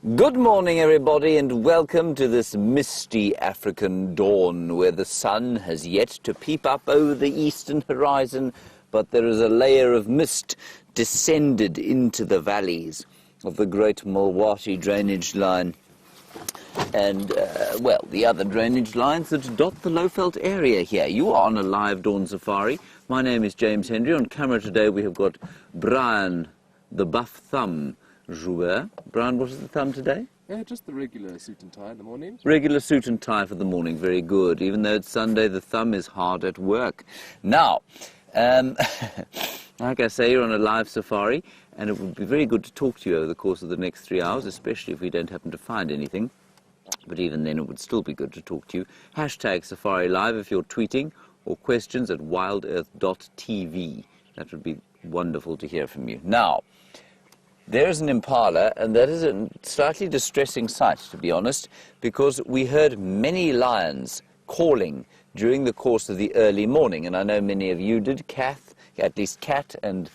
Good morning, everybody, and welcome to this misty African dawn where the sun has yet to peep up over the eastern horizon, but there is a layer of mist descended into the valleys of the great Mulwati drainage line and, well, the other drainage lines that dot the low-felt area here. You are on a live dawn safari. My name is James Hendry. On camera today we have got Brian, the buff thumb, Jouer. Brian, what is the thumb today? Yeah, just the regular suit and tie in the morning. Regular suit and tie for the morning, very good. Even though it's Sunday, the thumb is hard at work. Now, like I say, you're on a live safari, and it would be very good to talk to you over the course of the next 3 hours, especially if we don't happen to find anything. But even then, it would still be good to talk to you. Hashtag Safari Live if you're tweeting, or questions at wildearth.tv. That would be wonderful to hear from you. Now, there's an impala, and that is a slightly distressing sight, to be honest, because we heard many lions calling during the course of the early morning, and I know many of you did. Kath, at least Kat and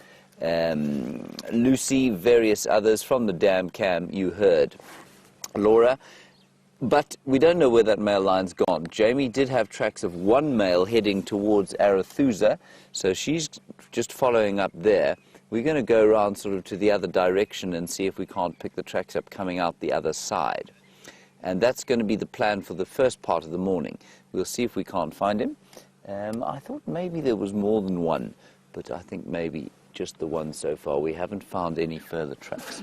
Lucy, various others from the dam cam you heard. Laura, but we don't know where that male lion's gone. Jamie did have tracks of one male heading towards Arathusa, so she's just following up there. We're going to go around sort of to the other direction and see if we can't pick the tracks up coming out the other side. And that's going to be the plan for the first part of the morning. We'll see if we can't find him. I thought maybe there was more than one, but I think maybe just the one so far. We haven't found any further tracks.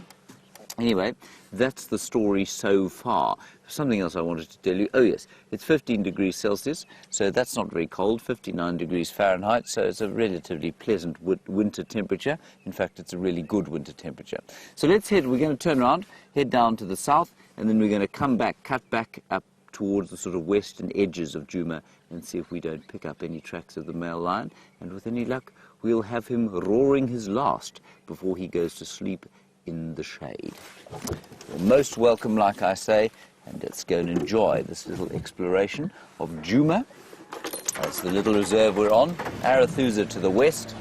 Anyway, that's the story so far. Something else I wanted to tell you. Oh, yes, it's 15 degrees Celsius, so that's not very cold, 59 degrees Fahrenheit, so it's a relatively pleasant winter temperature. In fact, it's a really good winter temperature. So let's head, we're going to turn around, head down to the south, and then we're going to come back, cut back up towards the sort of western edges of Djuma and see if we don't pick up any tracks of the male lion. And with any luck, we'll have him roaring his last before he goes to sleep in the shade. You're most welcome, like I say, and let's go and enjoy this little exploration of Djuma. That's the little reserve we're on. Arathusa to the west,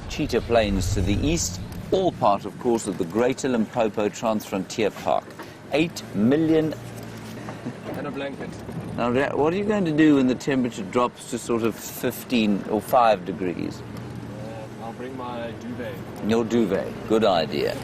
Cheetah Plains to the east, all part, of course, of the Greater Limpopo Transfrontier Park. 8 million... And a blanket. Now, what are you going to do when the temperature drops to sort of 15 or 5 degrees? I'll bring my duvet. Your duvet. Good idea.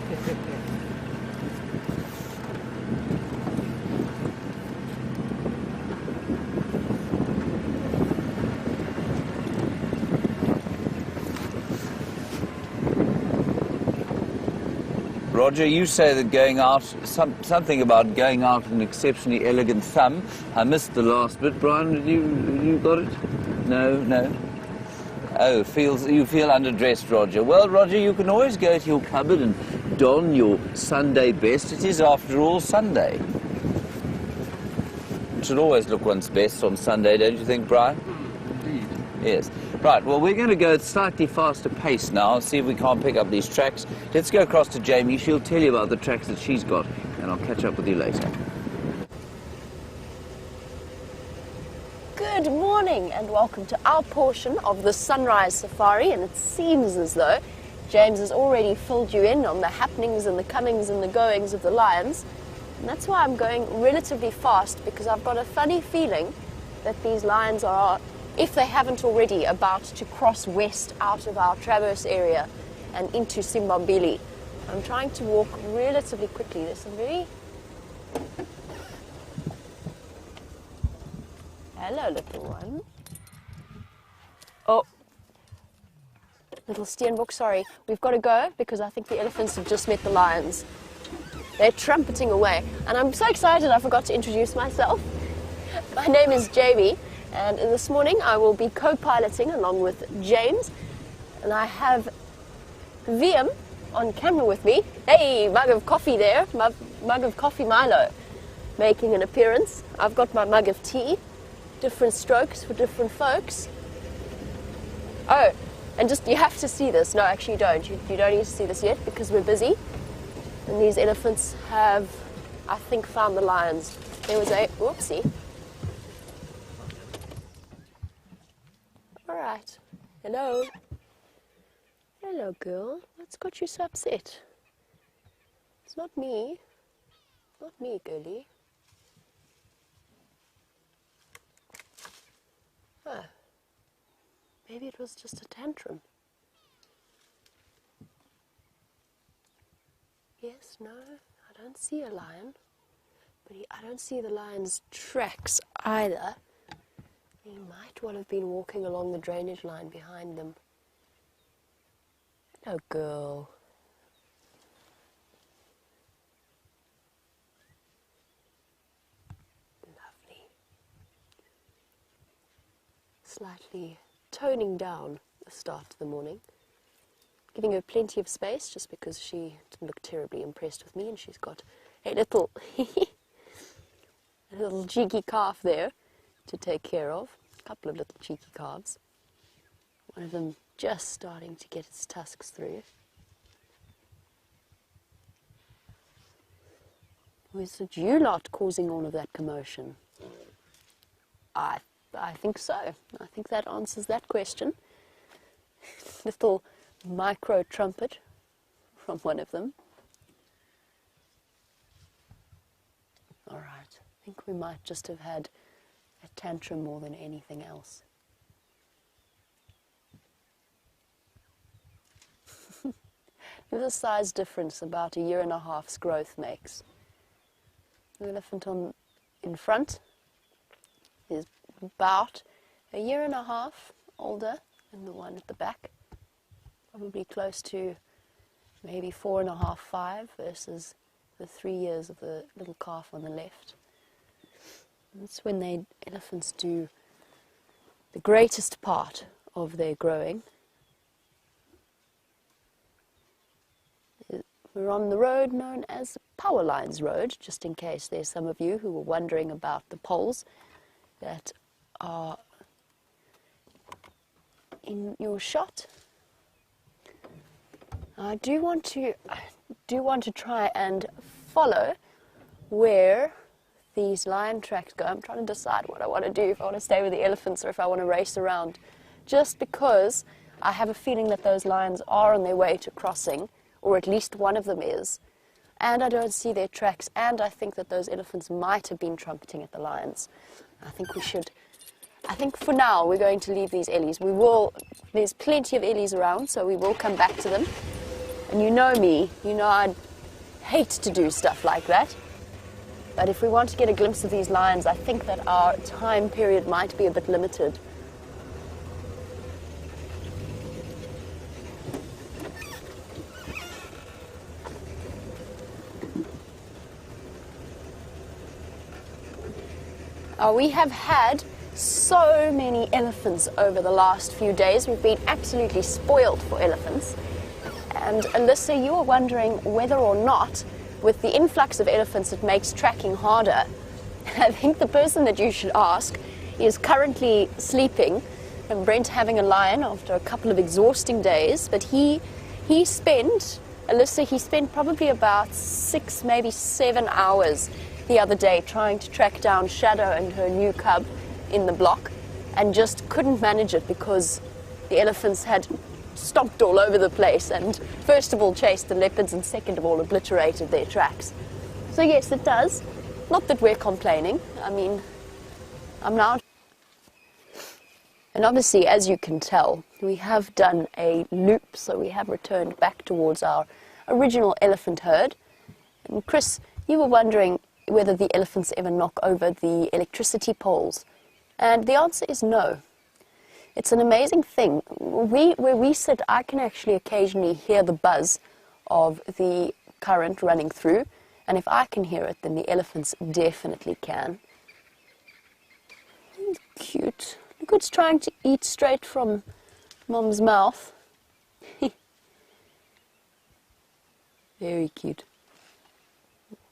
Roger, you say that going out, something about going out with an exceptionally elegant thumb. I missed the last bit. Brian, you got it? No? Oh, you feel underdressed, Roger. Well, Roger, you can always go to your cupboard and don your Sunday best. It is, after all, Sunday. You should always look one's best on Sunday, don't you think, Brian? Indeed. Yes. Right, well, we're going to go at slightly faster pace now and see if we can't pick up these tracks. Let's go across to Jamie. She'll tell you about the tracks that she's got, and I'll catch up with you later. Good morning and welcome to our portion of the Sunrise Safari, and it seems as though James has already filled you in on the happenings and the comings and the goings of the lions, and that's why I'm going relatively fast, because I've got a funny feeling that these lions are, if they haven't already, about to cross west out of our traverse area and into Simbambili. I'm trying to walk relatively quickly. There's some very... Hello, little one. Oh, little Steenbok, sorry. We've got to go because I think the elephants have just met the lions. They're trumpeting away. And I'm so excited I forgot to introduce myself. My name is Jamie, and this morning I will be co-piloting along with James. And I have VM on camera with me. Hey, mug of coffee there, mug of coffee Milo making an appearance. I've got my mug of tea. Different strokes for different folks. Oh, and just, you have to see this. No, actually you don't. You don't need to see this yet because we're busy. And these elephants have, I think, found the lions. There was a, whoopsie. All right. Hello. Hello, girl. What's got you so upset? It's not me. Not me, girlie. Oh. Maybe it was just a tantrum. Yes, no, I don't see a lion. But I don't see the lion's tracks either. He might well have been walking along the drainage line behind them. Hello, girl. Lovely. Slightly toning down the start of the morning. Giving her plenty of space just because she didn't look terribly impressed with me, and she's got a little a little cheeky calf there to take care of. A couple of little cheeky calves. One of them just starting to get its tusks through. Was it you lot causing all of that commotion? I think so. I think that answers that question. Little micro trumpet from one of them. All right. I think we might just have had a tantrum more than anything else. There's a size difference about 1.5 years growth makes. The elephant in front is about 1.5 years older than the one at the back. Probably close to maybe 4.5, 5 versus the 3 years of the little calf on the left. That's when elephants do the greatest part of their growing. We're on the road known as Power Lines Road, just in case there's some of you who were wondering about the poles that are in your shot. I do want to try and follow where these lion tracks go. I'm trying to decide what I want to do, if I want to stay with the elephants or if I want to race around, just because I have a feeling that those lions are on their way to crossing, or at least one of them is, and I don't see their tracks, and I think that those elephants might have been trumpeting at the lions. I think for now we're going to leave these ellies. There's plenty of ellies around, so we will come back to them. And you know me, you know I'd hate to do stuff like that. But if we want to get a glimpse of these lions, I think that our time period might be a bit limited. We have had so many elephants over the last few days. We've been absolutely spoiled for elephants. And Alyssa, you were wondering whether or not, with the influx of elephants, it makes tracking harder. I think the person that you should ask is currently sleeping, and Brent having a lion after a couple of exhausting days. But he spent probably about 6, maybe 7 hours the other day trying to track down Shadow and her new cub in the block, and just couldn't manage it because the elephants had stomped all over the place and first of all chased the leopards and second of all obliterated their tracks. So yes, it does. Not that we're complaining. I mean, I'm now... And obviously, as you can tell, we have done a loop, so we have returned back towards our original elephant herd. And Chris, you were wondering whether the elephants ever knock over the electricity poles. And the answer is no. It's an amazing thing. Where we sit, I can actually occasionally hear the buzz of the current running through. And if I can hear it, then the elephants definitely can. He's cute. Look, it's trying to eat straight from Mom's mouth. Very cute.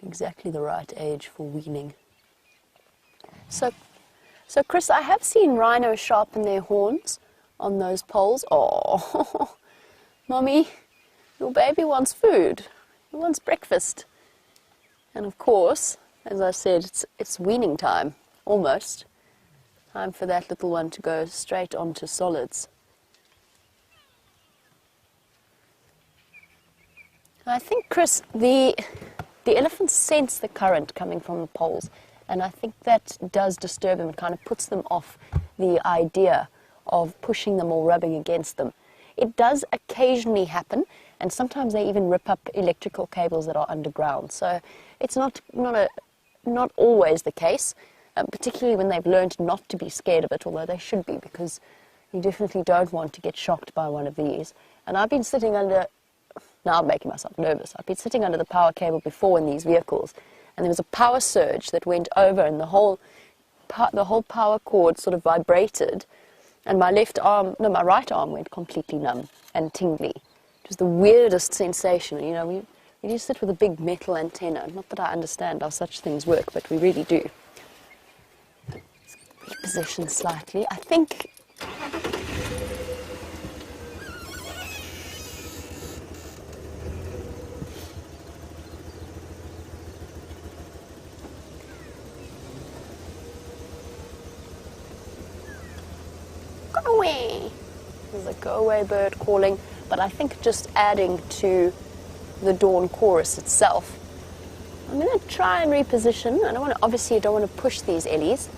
Exactly the right age for weaning. So Chris, I have seen rhinos sharpen their horns on those poles. Oh, Mommy, your baby wants food. He wants breakfast. And of course, as I said, it's weaning time, almost. Time for that little one to go straight onto solids. I think, Chris, the the elephants sense the current coming from the poles, and I think that does disturb them. It kind of puts them off the idea of pushing them or rubbing against them. It does occasionally happen, and sometimes they even rip up electrical cables that are underground. So it's not always the case, particularly when they've learned not to be scared of it, although they should be, because you definitely don't want to get shocked by one of these. And I've been sitting under, now I'm making myself nervous, I've been sitting under the power cable before in these vehicles, and there was a power surge that went over, and the whole power cord sort of vibrated, and my right arm went completely numb and tingly. It was the weirdest sensation. You know, we just sit with a big metal antenna. Not that I understand how such things work, but we really do. Reposition slightly. I think go away. There's a go away bird calling, but I think just adding to the dawn chorus itself. I'm going to try and reposition. Obviously I don't want to push these ellies.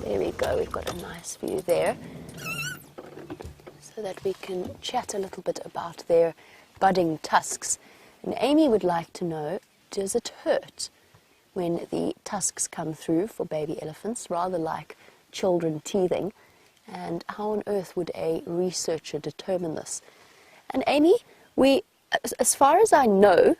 There we go, we've got a nice view there, so that we can chat a little bit about their budding tusks. And Amy would like to know, does it hurt when the tusks come through for baby elephants, rather like children teething? And how on earth would a researcher determine this? And Amy, as far as I know,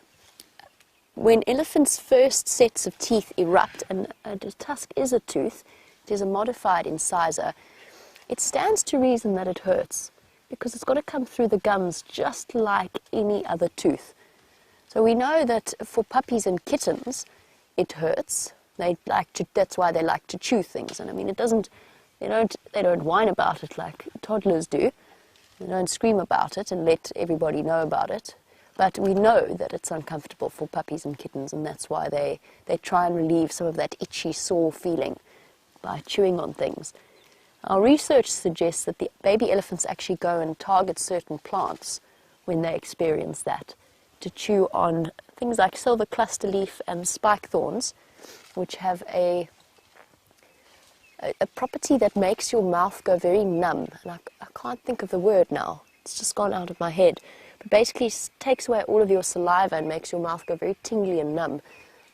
when elephants' first sets of teeth erupt, and a tusk is a tooth, it is a modified incisor, it stands to reason that it hurts, because it's got to come through the gums just like any other tooth. So we know that for puppies and kittens, it hurts. That's why they like to chew things. And I mean, they don't whine about it like toddlers do. They don't scream about it and let everybody know about it. But we know that it's uncomfortable for puppies and kittens, and that's why they try and relieve some of that itchy, sore feeling by chewing on things. Our research suggests that the baby elephants actually go and target certain plants when they experience that, to chew on things like silver cluster leaf and spike thorns, which have a property that makes your mouth go very numb. And I can't think of the word now. It's just gone out of my head. But basically it takes away all of your saliva and makes your mouth go very tingly and numb.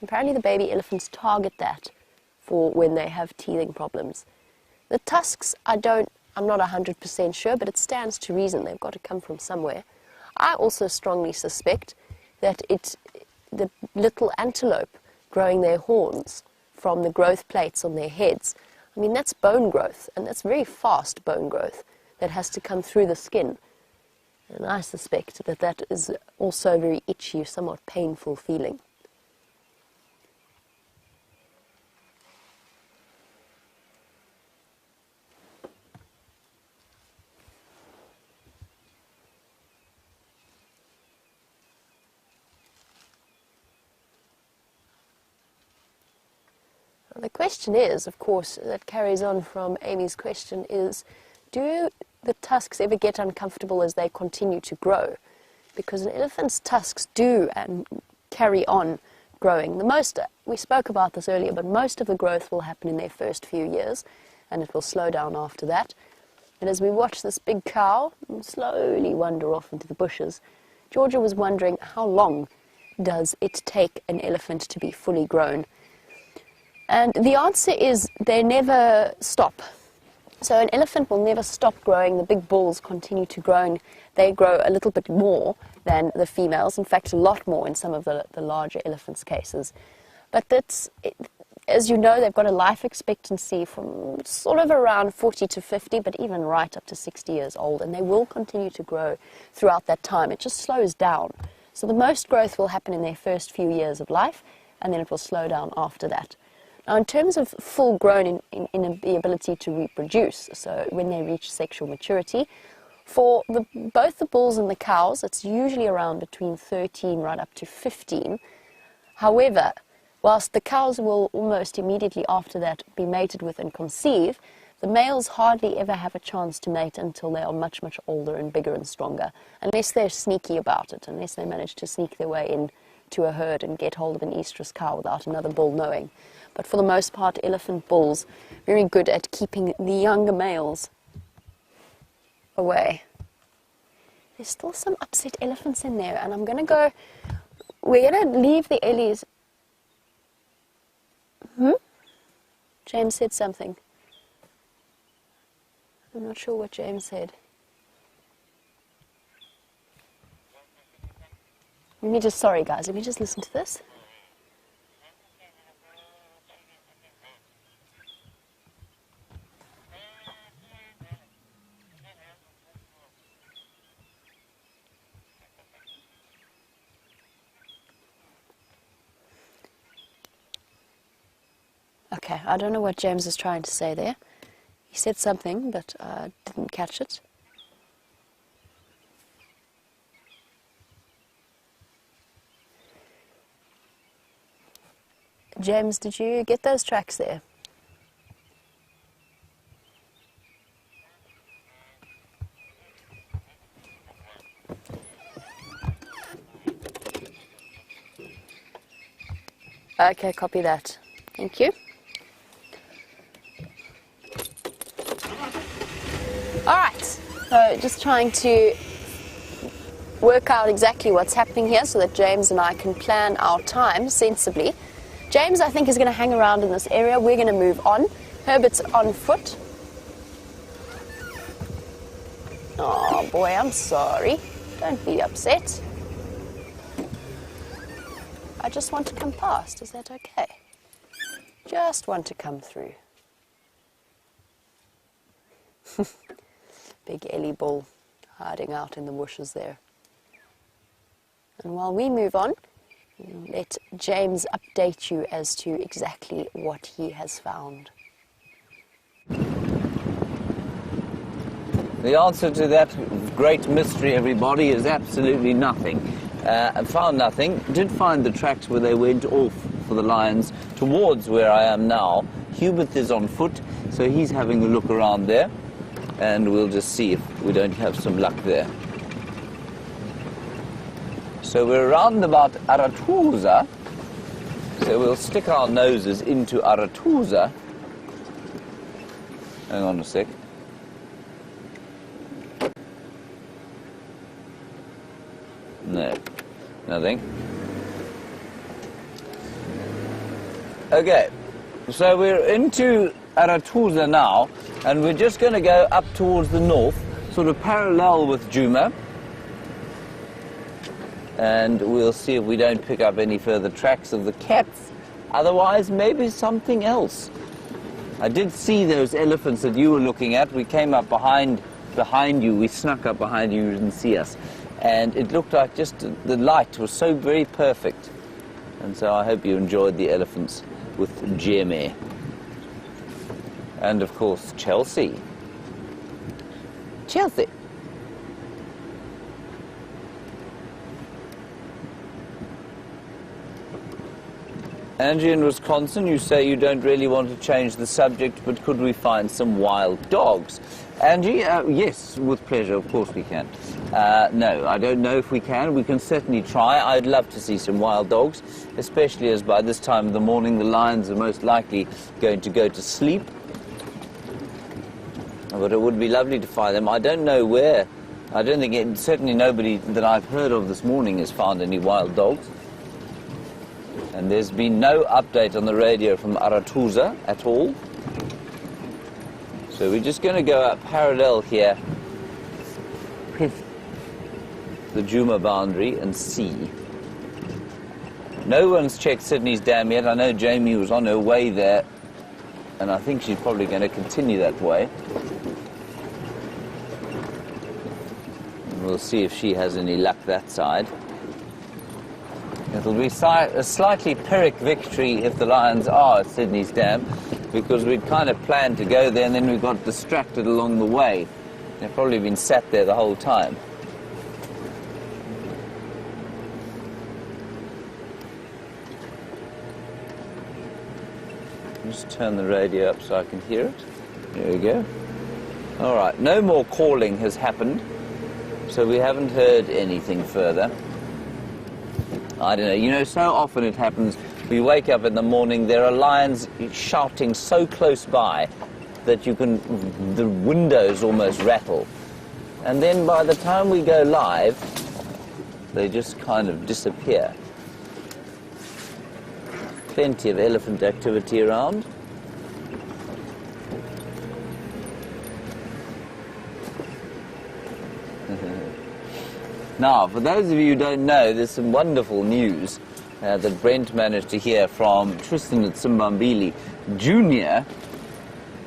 Apparently the baby elephants target that for when they have teething problems. The tusks, I'm not 100% sure, but it stands to reason. They've got to come from somewhere. I also strongly suspect that the little antelope growing their horns from the growth plates on their heads, I mean, that's bone growth, and that's very fast bone growth that has to come through the skin. And I suspect that that is also a very itchy, somewhat painful feeling. The question is, of course, that carries on from Amy's question, is do the tusks ever get uncomfortable as they continue to grow? Because an elephant's tusks do and carry on growing. We spoke about this earlier, but most of the growth will happen in their first few years, and it will slow down after that. And as we watch this big cow slowly wander off into the bushes, Georgia was wondering, how long does it take an elephant to be fully grown? And the answer is they never stop. So an elephant will never stop growing. The big bulls continue to grow, and they grow a little bit more than the females. In fact, a lot more in some of the larger elephants' cases. But as you know, they've got a life expectancy from sort of around 40 to 50, but even right up to 60 years old. And they will continue to grow throughout that time. It just slows down. So the most growth will happen in their first few years of life, and then it will slow down after that. Now, in terms of full grown in the ability to reproduce, so when they reach sexual maturity, for both the bulls and the cows, it's usually around between 13 right up to 15. However, whilst the cows will almost immediately after that be mated with and conceive, The males hardly ever have a chance to mate until they are much, much older and bigger and stronger, unless they're sneaky about it, unless they manage to sneak their way in to a herd and get hold of an estrus cow without another bull knowing. But for the most part, elephant bulls very good at keeping the younger males away. There's still some upset elephants in there, and we're going to leave the ellies. James said something. I'm not sure what James said. Sorry guys, let me just listen to this. Okay, I don't know what James is trying to say there. He said something, but I didn't catch it. James, did you get those tracks there? Okay, copy that. Thank you. All right, so just trying to work out exactly what's happening here so that James and I can plan our time sensibly. James, I think, is going to hang around in this area. We're going to move on. Herbert's on foot. Oh boy, I'm sorry. Don't be upset. I just want to come past. Is that okay? Just want to come through. Big Ellie bull hiding out in the bushes there. And while we move on, let James update you as to exactly what he has found. The answer to that great mystery, everybody, is absolutely nothing. I found nothing. Did find the tracks where they went off for the lions towards where I am now. Hubert is on foot, so he's having a look around there. And we'll just see if we don't have some luck there. So we're around about Aratuza. So we'll stick our noses into Aratuza. Hang on a sec. No, nothing. Okay, so we're into Aratuza now, and we're just going to go up towards the north, sort of parallel with Djuma, and we'll see if we don't pick up any further tracks of the cats. Otherwise, maybe something else. I did see those elephants that you were looking at. We came up behind you. We snuck up behind you. You didn't see us. And it looked like just the light was so very perfect. And so I hope you enjoyed the elephants with Jimmy. And of course, Chelsea. Chelsea. Angie in Wisconsin, you say you don't really want to change the subject, but could we find some wild dogs? Angie, yes, with pleasure, of course we can. No, I don't know if we can. We can certainly try. I'd love to see some wild dogs, especially as by this time of the morning the lions are most likely going to go to sleep. But it would be lovely to find them. I don't know where. I don't think certainly nobody that I've heard of this morning has found any wild dogs. And there's been no update on the radio from Aratuza at all. So we're just going to go up parallel here with the Djuma boundary and see. No one's checked Sydney's dam yet. I know Jamie was on her way there, and I think she's probably going to continue that way. And we'll see if she has any luck that side. It'll be a slightly Pyrrhic victory if the lions are at Sydney's dam, because we'd kind of planned to go there and then we got distracted along the way. They've probably been sat there the whole time. Just turn the radio up so I can hear it. There we go. All right, no more calling has happened, so we haven't heard anything further. I don't know, you know, so often it happens, we wake up in the morning, there are lions shouting so close by that you can, the windows almost rattle. And then by the time we go live, they just kind of disappear. Plenty of elephant activity around. Now, for those of you who don't know, there's some wonderful news that Brent managed to hear from Tristan at Simbambili Jr.,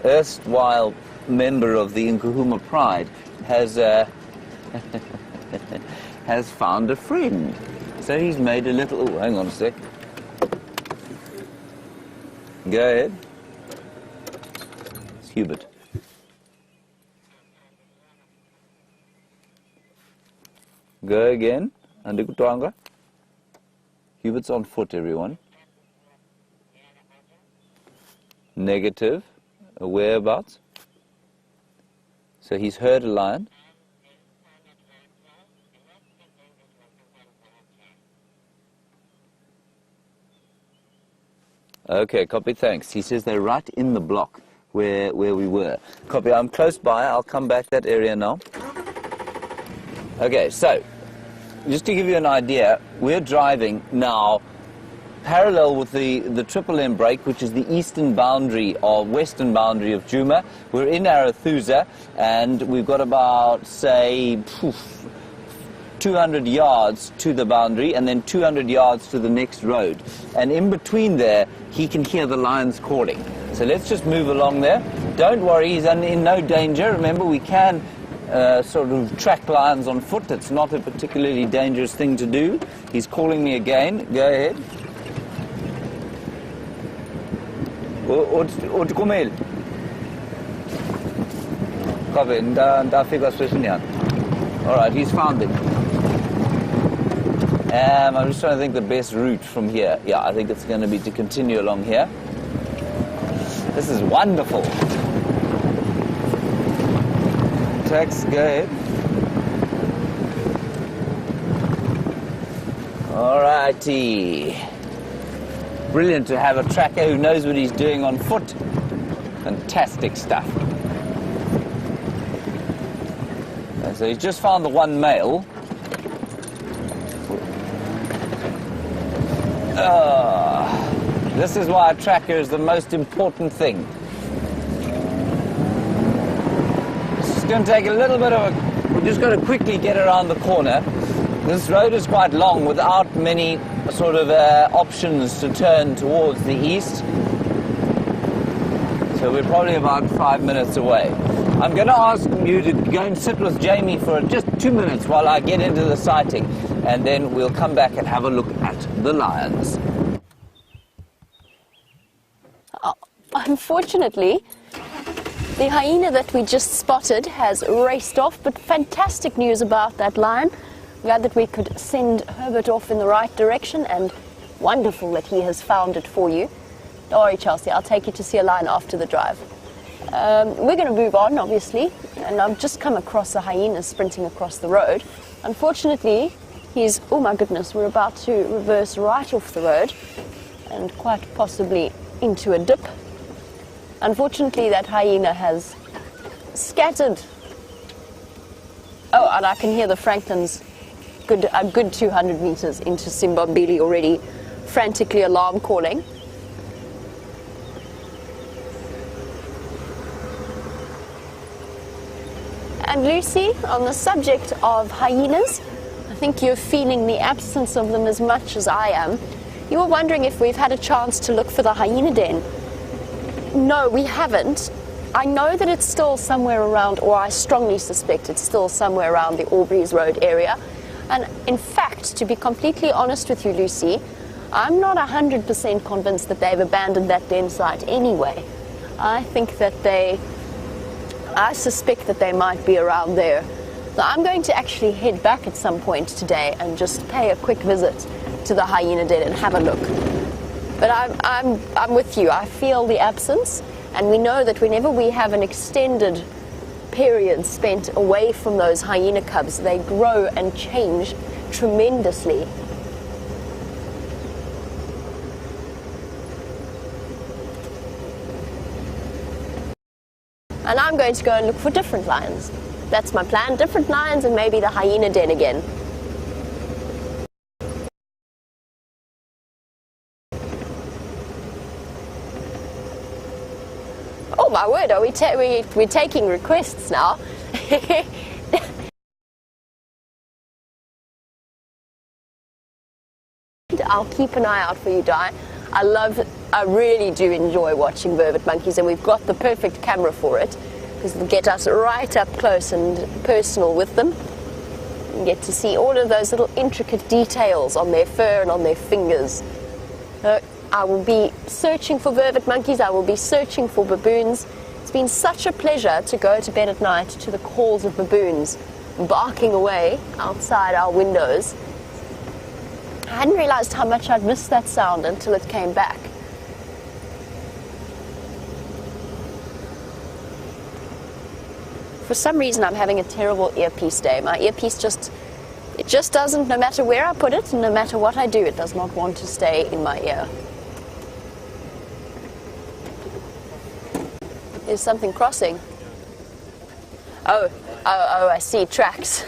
erstwhile member of the Nkuhuma Pride, has has found a friend. So he's made a little... Oh, hang on a sec. Go ahead. It's Hubert. Go again. Andikutwanga. Hubert's on foot, everyone. Negative. Whereabouts? So he's heard a lion. Okay, copy, thanks. He says they're right in the block where we were. Copy, I'm close by. I'll come back that area now. Okay, so, just to give you an idea, we're driving now parallel with the Triple M break, which is the eastern boundary or western boundary of Djuma. We're in Arathusa, and we've got about, say, 200 yards to the boundary, and then 200 yards to the next road. And in between there, he can hear the lions calling. So let's just move along there. Don't worry, he's in no danger. Remember, we can sort of track lions on foot. It's not a particularly dangerous thing to do. He's calling me again. Go ahead. Utkumel. All right, he's found it. I'm just trying to think the best route from here. Yeah, I think it's going to be to continue along here. This is wonderful. Tex, go ahead. All righty. Brilliant to have a tracker who knows what he's doing on foot. Fantastic stuff. And so he's just found the one male. This is why a tracker is the most important thing. It's going to take a little bit of a... We're just going to quickly get around the corner. This road is quite long without many sort of options to turn towards the east. So we're probably about 5 minutes away. I'm going to ask you to go and sit with Jamie for just 2 minutes while I get into the sighting, and then we'll come back and have a look at the lions. Unfortunately, the hyena that we just spotted has raced off, but fantastic news about that lion. Glad that we could send Herbert off in the right direction, and wonderful that he has found it for you. Don't worry, Chelsea, I'll take you to see a lion after the drive. We're going to move on, obviously, and I've just come across a hyena sprinting across the road. Unfortunately, he's, oh my goodness, we're about to reverse right off the road and quite possibly into a dip. Unfortunately, that hyena has scattered. Oh, and I can hear the Franklins a good 200 meters into Simbambili already, frantically alarm calling. And Lucy, on the subject of hyenas, I think you're feeling the absence of them as much as I am. You were wondering if we've had a chance to look for the hyena den. No, we haven't. I know that it's still somewhere around, or I strongly suspect it's still somewhere around the Aubrey's Road area. And in fact, to be completely honest with you, Lucy, I'm not 100% convinced that they've abandoned that den site anyway. I suspect that they might be around there. So I'm going to actually head back at some point today and just pay a quick visit to the hyena den and have a look. But I'm with you. I feel the absence. And we know that whenever we have an extended period spent away from those hyena cubs, they grow and change tremendously. And I'm going to go and look for different lions. That's my plan, different lions and maybe the hyena den again. Oh my word, are we're taking requests now. I'll keep an eye out for you, Di. I really do enjoy watching vervet monkeys, and we've got the perfect camera for it, because it'll get us right up close and personal with them. You get to see all of those little intricate details on their fur and on their fingers. I will be searching for vervet monkeys, I will be searching for baboons. It's been such a pleasure to go to bed at night to the calls of baboons barking away outside our windows. I hadn't realized how much I'd missed that sound until it came back. For some reason I'm having a terrible earpiece day. My earpiece just doesn't, no matter where I put it, and no matter what I do, it does not want to stay in my ear. There's something crossing. Oh, I see tracks.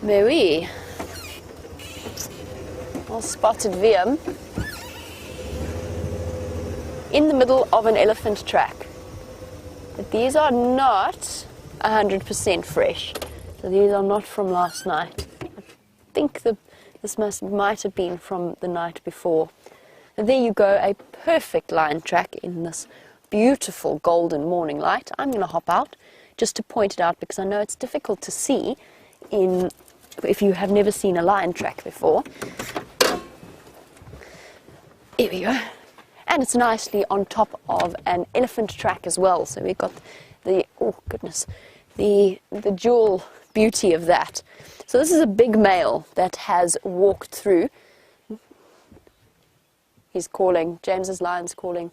There we all spotted Viam in the middle of an elephant track. But these are not 100% fresh. So these are not from last night. I think this might have been from the night before. And there you go, a perfect lion track in this beautiful golden morning light. I'm going to hop out just to point it out because I know it's difficult to see if you have never seen a lion track before. Here we go. And it's nicely on top of an elephant track as well. So we've got the, oh goodness, the dual beauty of that. So this is a big male that has walked through. He's calling, James's lion's calling.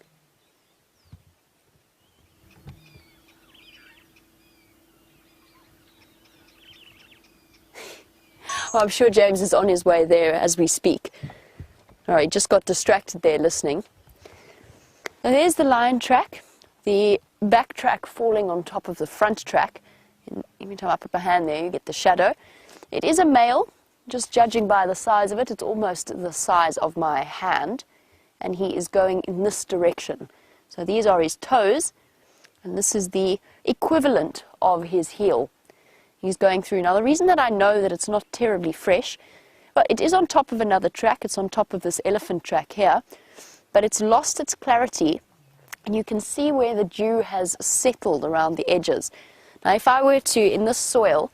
Well, I'm sure James is on his way there as we speak. All right, just got distracted there listening. Now there's the lion track, the back track falling on top of the front track. Every time I put my hand there, you get the shadow. It is a male, just judging by the size of it, it's almost the size of my hand. And he is going in this direction. So these are his toes, and this is the equivalent of his heel. He's going through. Now the reason that I know that it's not terribly fresh, but it is on top of another track, it's on top of this elephant track here, but it's lost its clarity, and you can see where the dew has settled around the edges. Now if I were to, in this soil,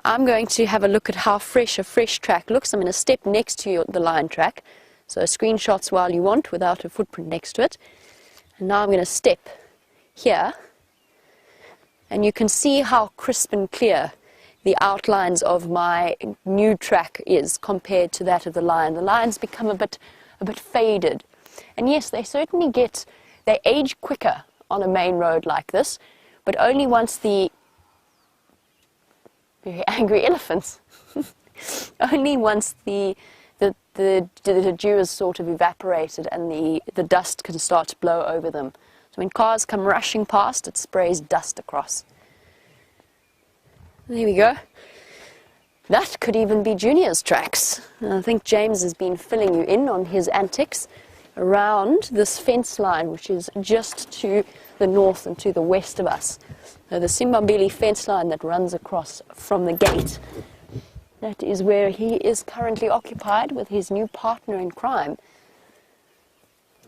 I'm going to have a look at how fresh a fresh track looks. I'm going to step next to the lion track, so screenshots while you want without a footprint next to it. And now I'm going to step here, and you can see how crisp and clear the outlines of my new track is compared to that of the lion. The lion's become a bit faded. And yes, they certainly they age quicker on a main road like this, but only once the very angry elephants, only once the dew is sort of evaporated and the dust can start to blow over them. So when cars come rushing past, it sprays dust across. There we go. That could even be Junior's tracks. I think James has been filling you in on his antics around this fence line, which is just to the north and to the west of us. The Simbambili fence line that runs across from the gate. That is where he is currently occupied with his new partner in crime.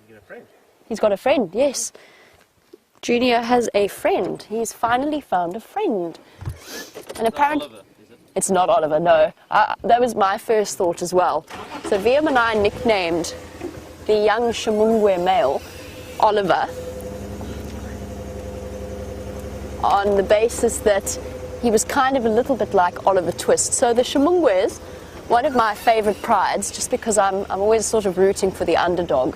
You got a friend? He's got a friend, yes. Junior has a friend. He's finally found a friend. And apparently, it's not Oliver, no. That was my first thought as well. So Viam and I nicknamed the young Shimungwe male Oliver on the basis that he was kind of a little bit like Oliver Twist. So the Shimungwe is one of my favorite prides, just because I'm always sort of rooting for the underdog.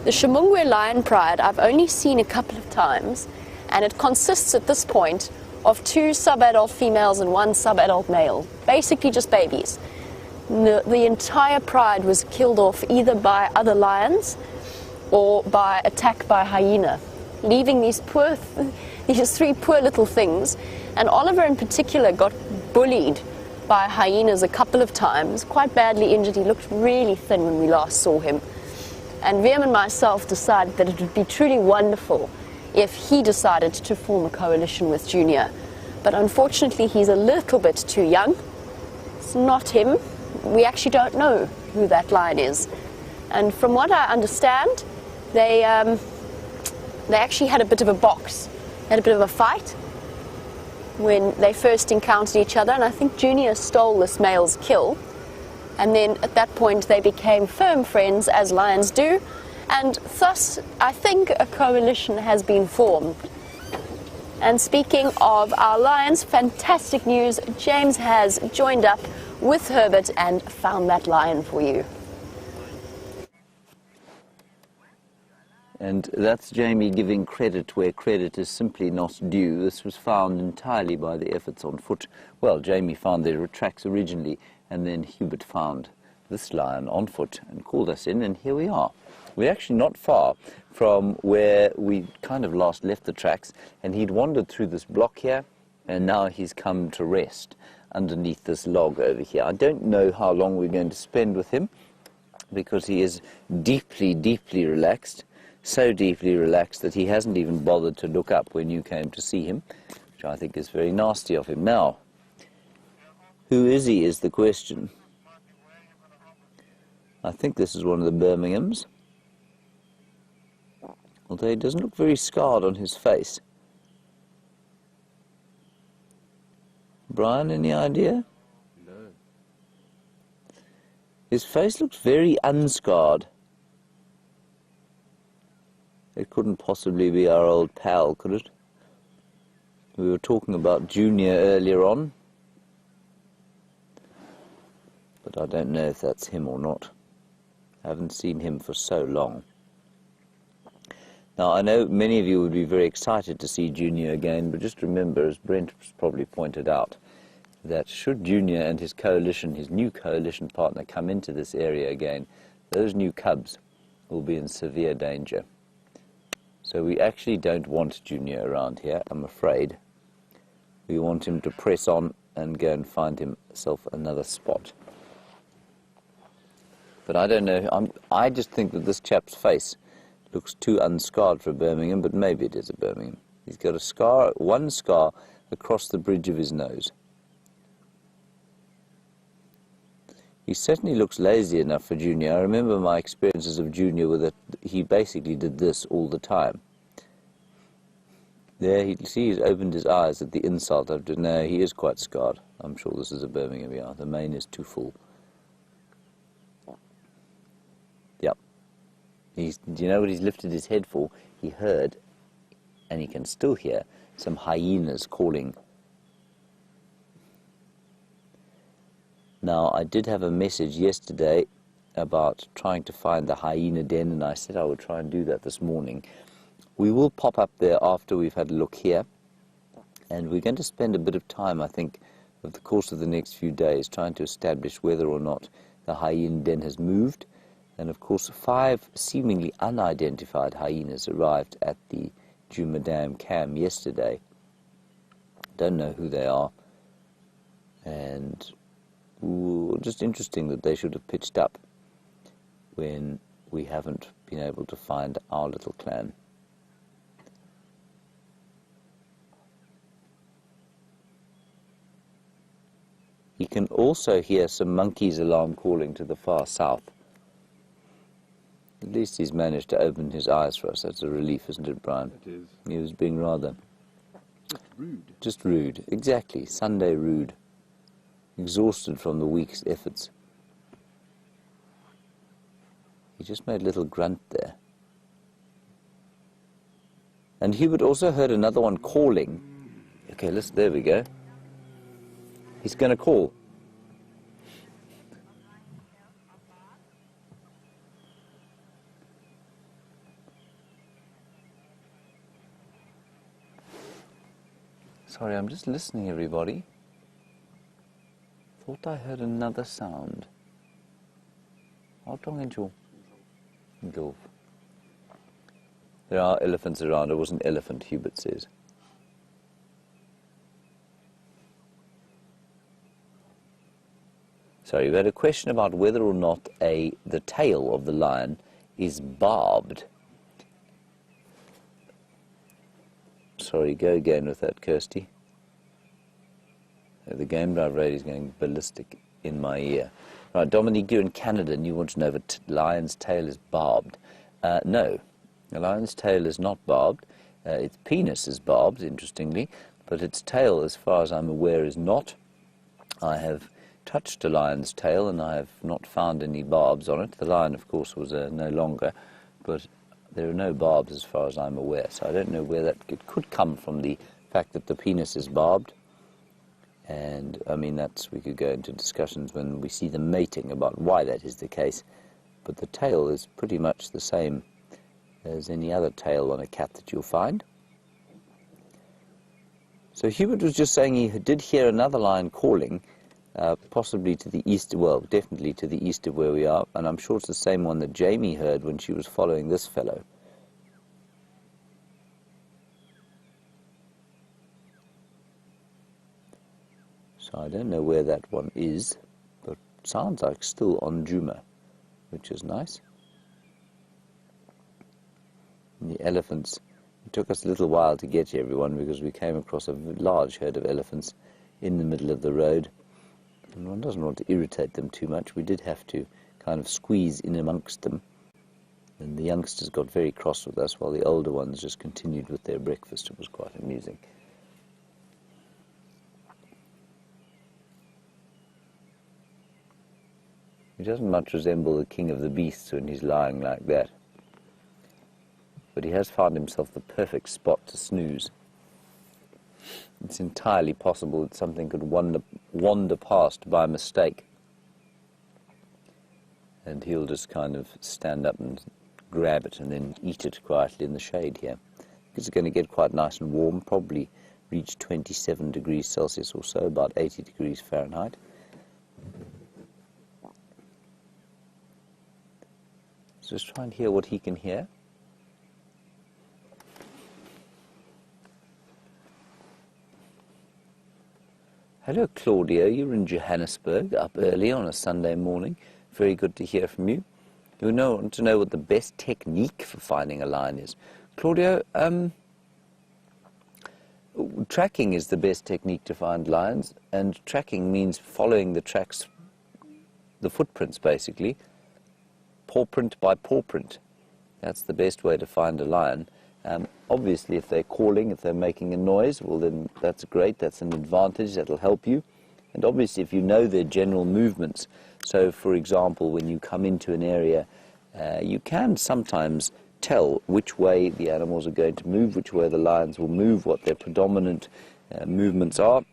The Shimungwe lion pride I've only seen a couple of times, and it consists at this point of 2 sub-adult females and 1 sub-adult male, basically just babies. The entire pride was killed off either by other lions or by attack by hyena, leaving these 3 poor little things. And Oliver in particular got bullied by hyenas a couple of times, quite badly injured. He looked really thin when we last saw him. And Liam and myself decided that it would be truly wonderful if he decided to form a coalition with Junior. But unfortunately, he's a little bit too young. It's not him. We actually don't know who that lion is. And from what I understand, they actually had a bit of a box, had a bit of a fight when they first encountered each other, and I think Junior stole this male's kill. And then at that point they became firm friends, as lions do, and thus I think a coalition has been formed. And speaking of our lions, fantastic news, James has joined up with Herbert and found that lion for you. And that's Jamie giving credit where credit is simply not due. This was found entirely by the efforts on foot. Well, Jamie found their tracks originally, and then Hubert found this lion on foot and called us in, and here we are. We're actually not far from where we kind of last left the tracks, and he'd wandered through this block here, and now he's come to rest underneath this log over here. I don't know how long we're going to spend with him, because he is deeply, deeply relaxed. So deeply relaxed that he hasn't even bothered to look up when you came to see him, which I think is very nasty of him. Now, who is he is the question. I think this is one of the Birminghams, although he doesn't look very scarred on his face. Brian, any idea? No. His face looks very unscarred. It couldn't possibly be our old pal, could it? We were talking about Junior earlier on, but I don't know if that's him or not. I haven't seen him for so long. Now, I know many of you would be very excited to see Junior again, but just remember, as Brent has probably pointed out, that should Junior and his coalition, his new coalition partner, come into this area again, those new cubs will be in severe danger. So we actually don't want Junior around here, I'm afraid. We want him to press on and go and find himself another spot. But I don't know, I just think that this chap's face looks too unscarred for a Birmingham, but maybe it is a Birmingham. He's got a scar, one scar across the bridge of his nose. He certainly looks lazy enough for Junior. I remember my experiences of Junior with it. He basically did this all the time. There, he's opened his eyes at the insult. No, he is quite scarred. I'm sure this is a Birmingham, yeah. The mane is too full. Yep. Do you know what he's lifted his head for? He heard, and he can still hear, some hyenas calling. Now, I did have a message yesterday about trying to find the hyena den, and I said I would try and do that this morning. We will pop up there after we've had a look here, and we're going to spend a bit of time, I think, over the course of the next few days, trying to establish whether or not the hyena den has moved. And of course, 5 seemingly unidentified hyenas arrived at the Djuma Dam Cam yesterday. Don't know who they are, and just interesting that they should have pitched up when we haven't been able to find our little clan. You can also hear some monkeys' alarm calling to the far south. At least he's managed to open his eyes for us. That's a relief, isn't it, Brian? It is. He was being rather... Just rude. Just rude, exactly. Sunday rude. Exhausted from the week's efforts. He just made a little grunt there. And Hubert also heard another one calling. Okay, listen, there we go. He's going to call. Sorry, I'm just listening, everybody. Thought I heard another sound. There are elephants around. It was an elephant, Hubert says. Sorry, we had a question about whether or not the tail of the lion is barbed. Sorry, go again with that, Kirsty. The game drive radio is going ballistic in my ear. Right, Dominique, you're in Canada and you want to know if a lion's tail is barbed. No, a lion's tail is not barbed. Its penis is barbed, interestingly, but its tail, as far as I'm aware, is not. I have touched a lion's tail and I have not found any barbs on it. The lion, of course, was no longer, but there are no barbs as far as I'm aware. So I don't know where that could come from, the fact that the penis is barbed. And, I mean, we could go into discussions when we see them mating about why that is the case. But the tail is pretty much the same as any other tail on a cat that you'll find. So Hubert was just saying he did hear another lion calling, possibly to the east, well, definitely to the east of where we are, and I'm sure it's the same one that Jamie heard when she was following this fellow. So I don't know where that one is, but sounds like still on Juma, which is nice. And the elephants, it took us a little while to get here, everyone, because we came across a large herd of elephants in the middle of the road. And one doesn't want to irritate them too much. We did have to kind of squeeze in amongst them. And the youngsters got very cross with us, while the older ones just continued with their breakfast. It was quite amusing. He doesn't much resemble the king of the beasts when he's lying like that. But he has found himself the perfect spot to snooze. It's entirely possible that something could wander past by mistake. And he'll just kind of stand up and grab it and then eat it quietly in the shade here. It's going to get quite nice and warm, probably reach 27 degrees Celsius or so, about 80 degrees Fahrenheit. So just try and hear what he can hear. Hello, Claudio. You're in Johannesburg, up early on a Sunday morning. Very good to hear from you. You want to know what the best technique for finding a lion is. Claudio, tracking is the best technique to find lions, and tracking means following the tracks, the footprints, basically. Paw print by paw print. That's the best way to find a lion. Obviously, if they're calling, if they're making a noise, well then that's great, that's an advantage, that'll help you. And obviously if you know their general movements, so for example, when you come into an area, you can sometimes tell which way the animals are going to move, which way the lions will move, what their predominant movements are.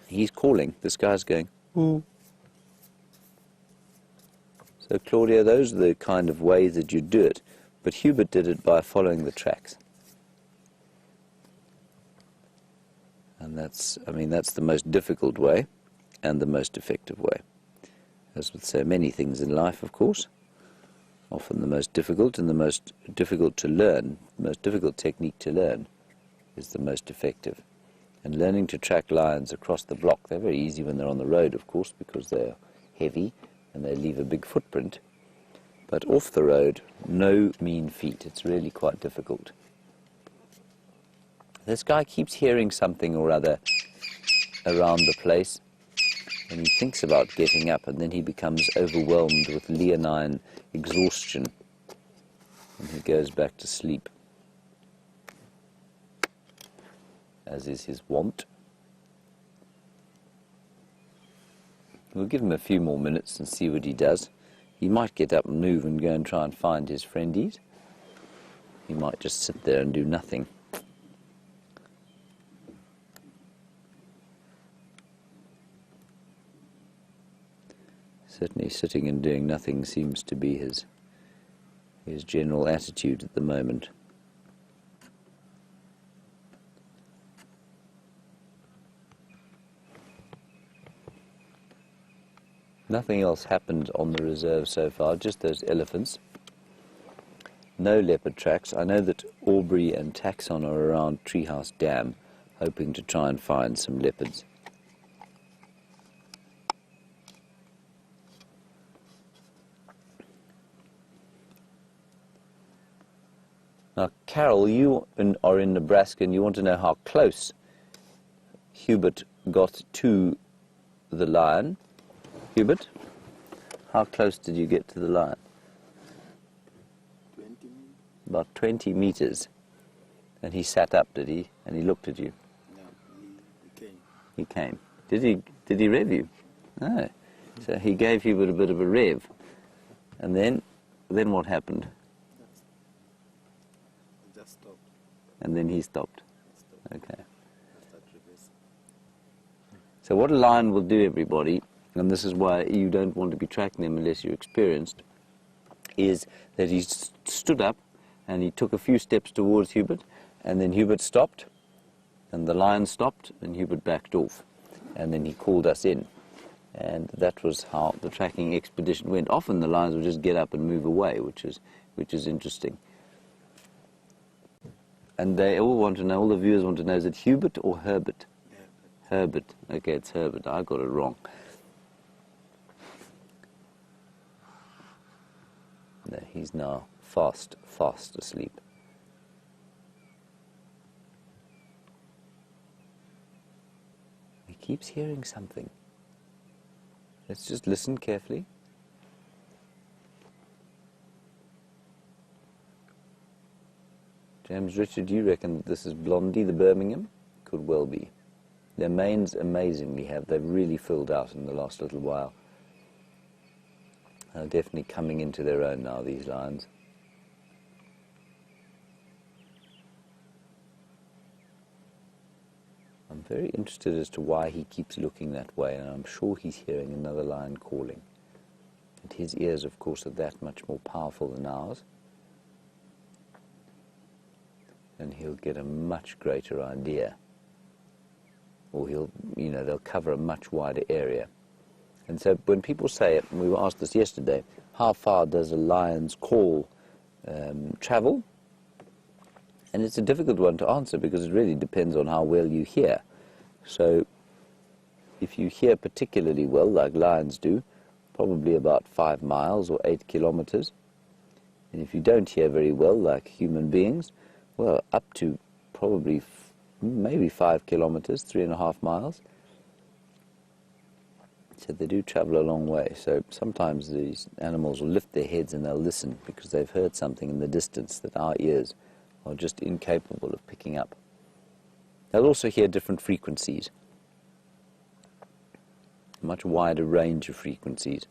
He's calling, this guy's going, ooh. So Claudia, those are the kind of ways that you do it. But Hubert did it by following the tracks. And that's the most difficult way and the most effective way. As with so many things in life, of course, often the most difficult and the most difficult to learn, the most difficult technique to learn is the most effective. And learning to track lions across the block, they're very easy when they're on the road, of course, because they're heavy and they leave a big footprint. But off the road, no mean feat. It's really quite difficult. This guy keeps hearing something or other around the place, and he thinks about getting up, and then he becomes overwhelmed with leonine exhaustion, and he goes back to sleep, as is his wont. We'll give him a few more minutes and see what he does. He might get up and move and go and try and find his friendies. He might just sit there and do nothing. Certainly sitting and doing nothing seems to be his general attitude at the moment. Nothing else happened on the reserve so far, just those elephants. No leopard tracks. I know that Aubrey and Taxon are around Treehouse Dam, hoping to try and find some leopards. Now, Carol, you are in Nebraska and you want to know how close Hubert got to the lion. Hubert, how close did you get to the lion? 20 meters. About 20 meters. And he sat up, did he? And he looked at you. No, he came. He came. Did he rev you? No. So he gave Hubert a bit of a rev. And then what happened? He just stopped. And then he stopped. Stopped. Okay. Start reversing. So what a lion will do, everybody, and this is why you don't want to be tracking them unless you're experienced, is that he stood up and he took a few steps towards Hubert, and then Hubert stopped, and the lion stopped, and Hubert backed off. And then he called us in. And that was how the tracking expedition went. Often the lions would just get up and move away, which is interesting. And they all want to know, all the viewers want to know, is it Hubert or Herbert? Yeah, Herbert. Okay, it's Herbert. I got it wrong. No, he's now fast asleep. He keeps hearing something. Let's just listen carefully. James Richard, do you reckon that this is Blondie, the Birmingham? Could well be. Their manes amazingly they've really filled out in the last little while. They're definitely coming into their own now, these lions. I'm very interested as to why he keeps looking that way, and I'm sure he's hearing another lion calling. And his ears, of course, are that much more powerful than ours. And he'll get a much greater idea. Or they'll cover a much wider area. And so when people say, and we were asked this yesterday, how far does a lion's call travel? And it's a difficult one to answer because it really depends on how well you hear. So if you hear particularly well, like lions do, probably about 5 miles or 8 kilometers. And if you don't hear very well, like human beings, well, up to probably maybe 5 kilometers, 3.5 miles. So they do travel a long way. So sometimes these animals will lift their heads and they'll listen because they've heard something in the distance that our ears are just incapable of picking up. They'll also hear different frequencies, a much wider range of frequencies.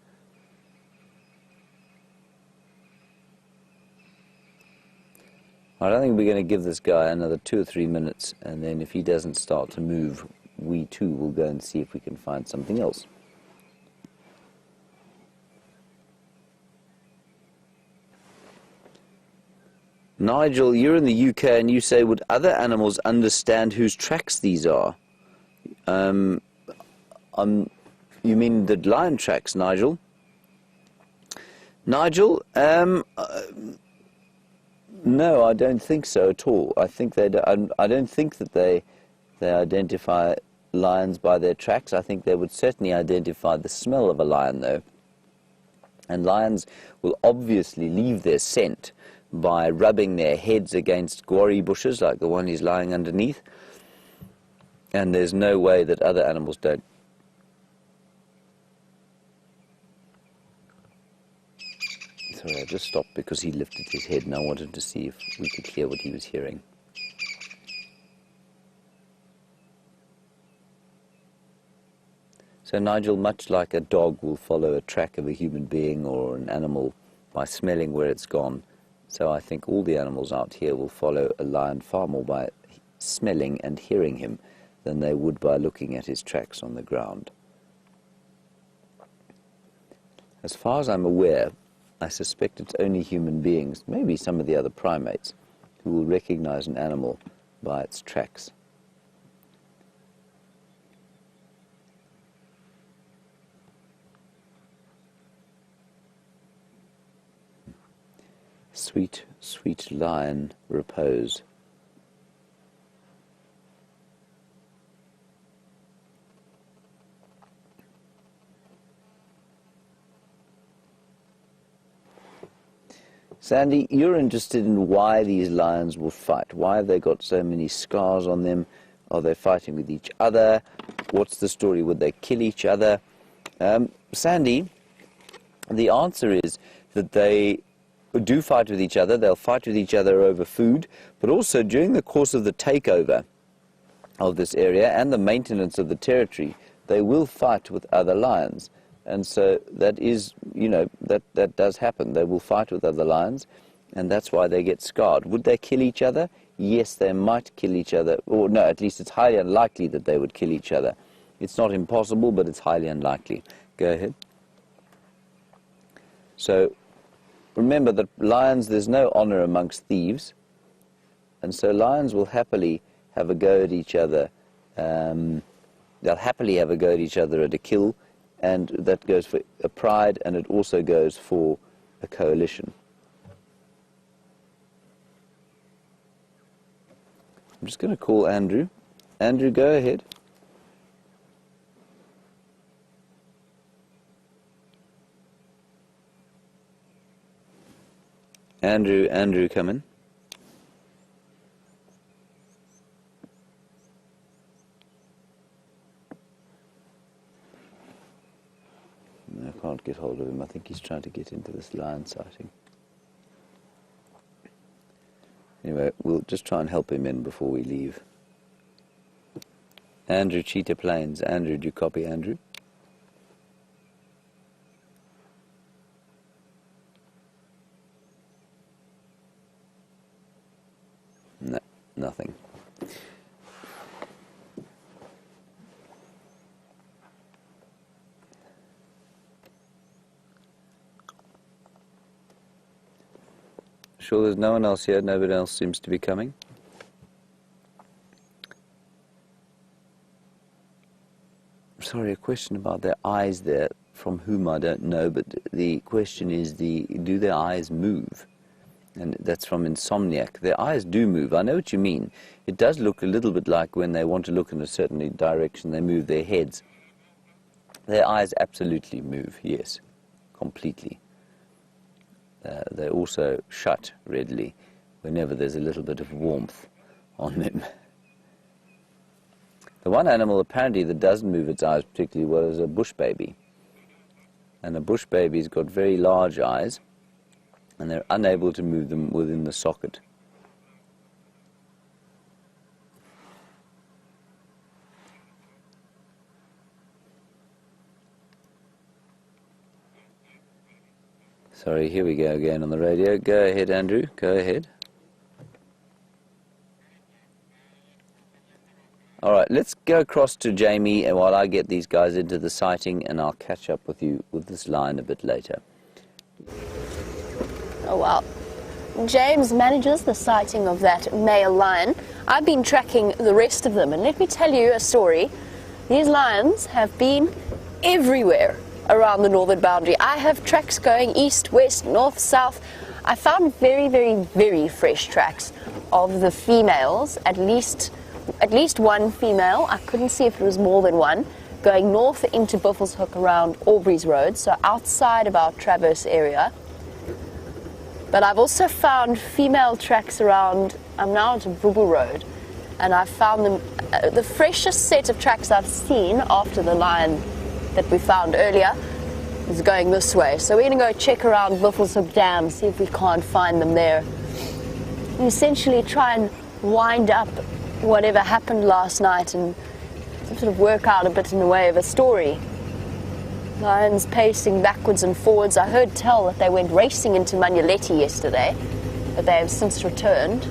I don't think we're going to give this guy another 2 or 3 minutes, and then if he doesn't start to move, we too will go and see if we can find something else. Nigel, you're in the UK and you say, would other animals understand whose tracks these are? You mean the lion tracks, Nigel? Nigel, no, I don't think so at all. I think I don't think that they identify lions by their tracks. I think they would certainly identify the smell of a lion, though. And lions will obviously leave their scent by rubbing their heads against guarri bushes like the one he's lying underneath. And there's no way that other animals don't. Sorry, I just stopped because he lifted his head and I wanted to see if we could hear what he was hearing. So Nigel, much like a dog will follow a track of a human being or an animal by smelling where it's gone, so I think all the animals out here will follow a lion far more by smelling and hearing him than they would by looking at his tracks on the ground. As far as I'm aware, I suspect it's only human beings, maybe some of the other primates, who will recognize an animal by its tracks. Sweet, sweet lion, repose. Sandy, you're interested in why these lions will fight. Why have they got so many scars on them? Are they fighting with each other? What's the story? Would they kill each other? Sandy, the answer is that they do fight with each other. They'll fight with each other over food, but also during the course of the takeover of this area and the maintenance of the territory, they will fight with other lions. And so that is, you know, that does happen. They will fight with other lions, and that's why they get scarred. Would they kill each other? Yes, they might kill each other. Or no, at least it's highly unlikely that they would kill each other. It's not impossible, but it's highly unlikely. Go ahead. So remember that lions, there's no honor amongst thieves, and so lions will happily have a go at each other. They'll happily have a go at each other at a kill, and that goes for a pride, and it also goes for a coalition. I'm just going to call Andrew. Andrew, go ahead. Andrew, come in. No, I can't get hold of him. I think he's trying to get into this lion sighting. Anyway, we'll just try and help him in before we leave. Andrew, Cheetah Plains. Andrew, do you copy Andrew? No, nothing. Sure there's no one else here? Nobody else seems to be coming? Sorry, a question about their eyes there, from whom I don't know, but the question is, do their eyes move? And that's from Insomniac. Their eyes do move. I know what you mean. It does look a little bit like when they want to look in a certain direction, they move their heads. Their eyes absolutely move, yes, completely. They also shut readily whenever there's a little bit of warmth on them. The one animal apparently that doesn't move its eyes particularly well is a bush baby. And a bush baby's got very large eyes, and they're unable to move them within the socket. Sorry, here we go again on the radio. Go ahead, Andrew. Go ahead. All right, let's go across to Jamie and while I get these guys into the sighting, and I'll catch up with you with this line a bit later. Oh, wow. James manages the sighting of that male lion. I've been tracking the rest of them, and let me tell you a story. These lions have been everywhere around the northern boundary. I have tracks going east, west, north, south. I found very, very, very fresh tracks of the females, at least one female. I couldn't see if it was more than one, going north into Buffelshoek around Aubrey's Road, so outside of our Traverse area. But I've also found female tracks around, I'm now onto Vubu Road, and I've found them, the freshest set of tracks I've seen after the lion that we found earlier is going this way. So we're going to go check around Buffelshoek Dam, see if we can't find them there. And essentially try and wind up whatever happened last night and sort of work out a bit in the way of a story. Lions pacing backwards and forwards. I heard tell that they went racing into Manuleti yesterday, but they have since returned.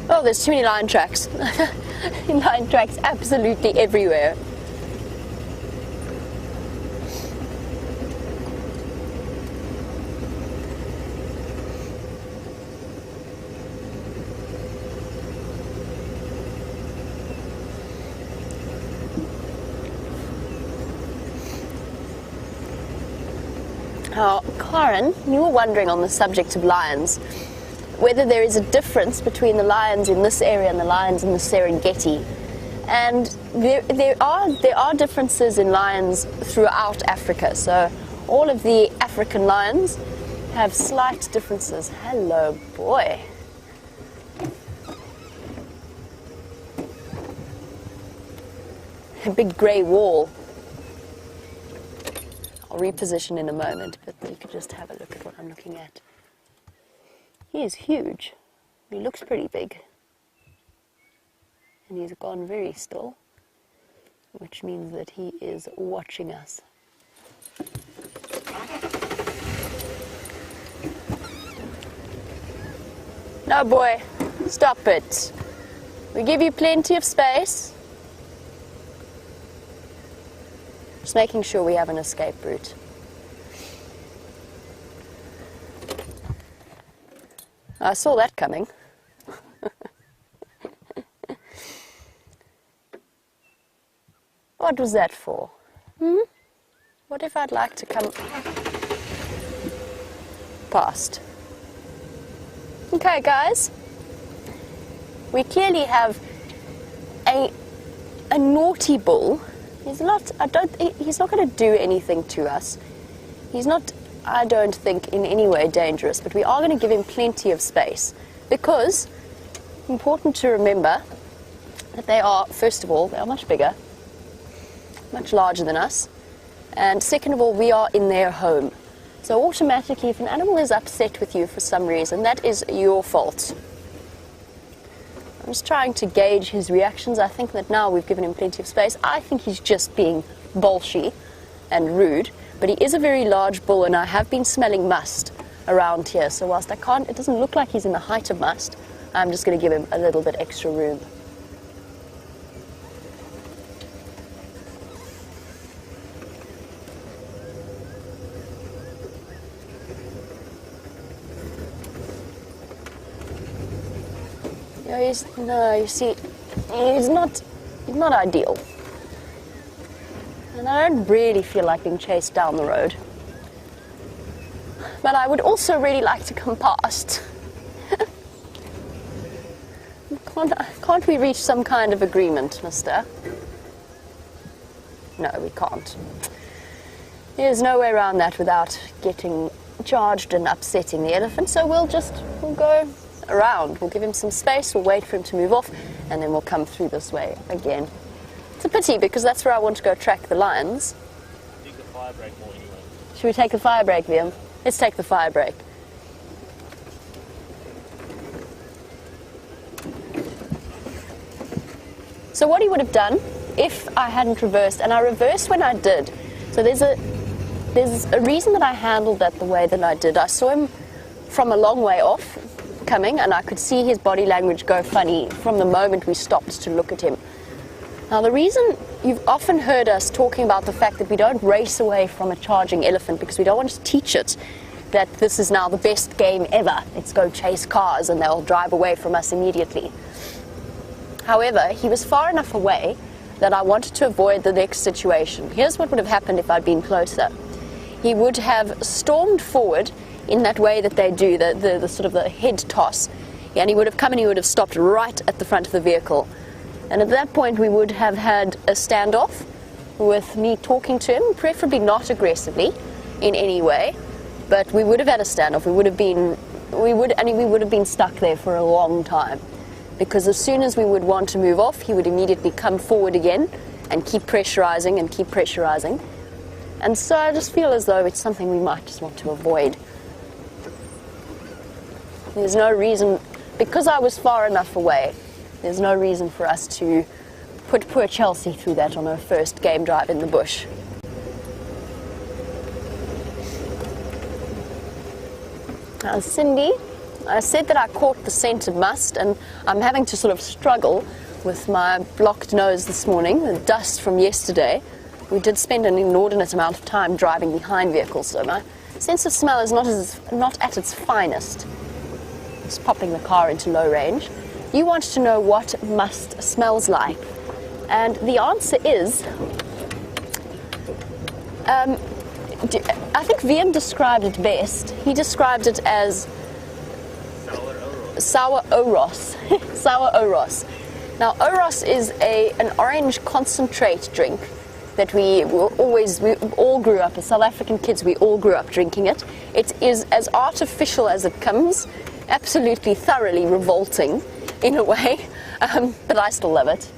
Oh, there's too many lion tracks. Lion tracks absolutely everywhere. Now, Karen, you were wondering on the subject of lions, whether there is a difference between the lions in this area and the lions in the Serengeti. And there are differences in lions throughout Africa. So all of the African lions have slight differences. Hello, boy. A big grey wall. I'll reposition in a moment, but you could just have a look at what I'm looking at. He is huge. He looks pretty big. And he's gone very still, which means that he is watching us. No, boy, stop it. We give you plenty of space. Just making sure we have an escape route. I saw that coming. What was that for? What if I'd like to come past? Okay, guys. We clearly have a naughty bull. He's not going to do anything to us. He's not, I don't think, in any way dangerous, but we are going to give him plenty of space because important to remember that they are, first of all, they are much bigger, much larger than us, and second of all, we are in their home. So automatically, if an animal is upset with you for some reason, that is your fault. I'm just trying to gauge his reactions. I think that now we've given him plenty of space. I think he's just being bolshy and rude, but he is a very large bull, and I have been smelling must around here. So whilst it doesn't look like he's in the height of must, I'm just going to give him a little bit extra room. You see, he's not ideal. And I don't really feel like being chased down the road. But I would also really like to come past. Can't we reach some kind of agreement, mister? No, we can't. There's no way around that without getting charged and upsetting the elephant, so we'll go around. We'll give him some space, we'll wait for him to move off, and then we'll come through this way again. It's a pity because that's where I want to go track the lions. Take the fire break more anyway. Should we take the fire break, Liam? Let's take the fire break. So what he would have done if I hadn't reversed, and I reversed when I did. So there's a reason that I handled that the way that I did. I saw him from a long way off coming, and I could see his body language go funny from the moment we stopped to look at him. Now the reason you've often heard us talking about the fact that we don't race away from a charging elephant because we don't want to teach it that this is now the best game ever. Let's go chase cars and they'll drive away from us immediately. However, he was far enough away that I wanted to avoid the next situation. Here's what would have happened if I'd been closer. He would have stormed forward in that way that they do, the sort of the head toss. And he would have come and he would have stopped right at the front of the vehicle. And at that point we would have had a standoff with me talking to him, preferably not aggressively in any way, but we would have had a standoff. We would have been stuck there for a long time. Because as soon as we would want to move off, he would immediately come forward again and keep pressurizing and keep pressurizing. And so I just feel as though it's something we might just want to avoid. There's no reason, because I was far enough away, there's no reason for us to put poor Chelsea through that on her first game drive in the bush. Now, Cindy, I said that I caught the scent of must, and I'm having to sort of struggle with my blocked nose this morning, the dust from yesterday. We did spend an inordinate amount of time driving behind vehicles, so my sense of smell is not at its finest. Just popping the car into low range. You want to know what must smells like, and the answer is I think VM described it best. He described it as sour oros. Sour oros. Now, oros is an orange concentrate drink that we all grew up, as South African kids, we all grew up drinking it. It is as artificial as it comes, absolutely thoroughly revolting in a way, but I still love it.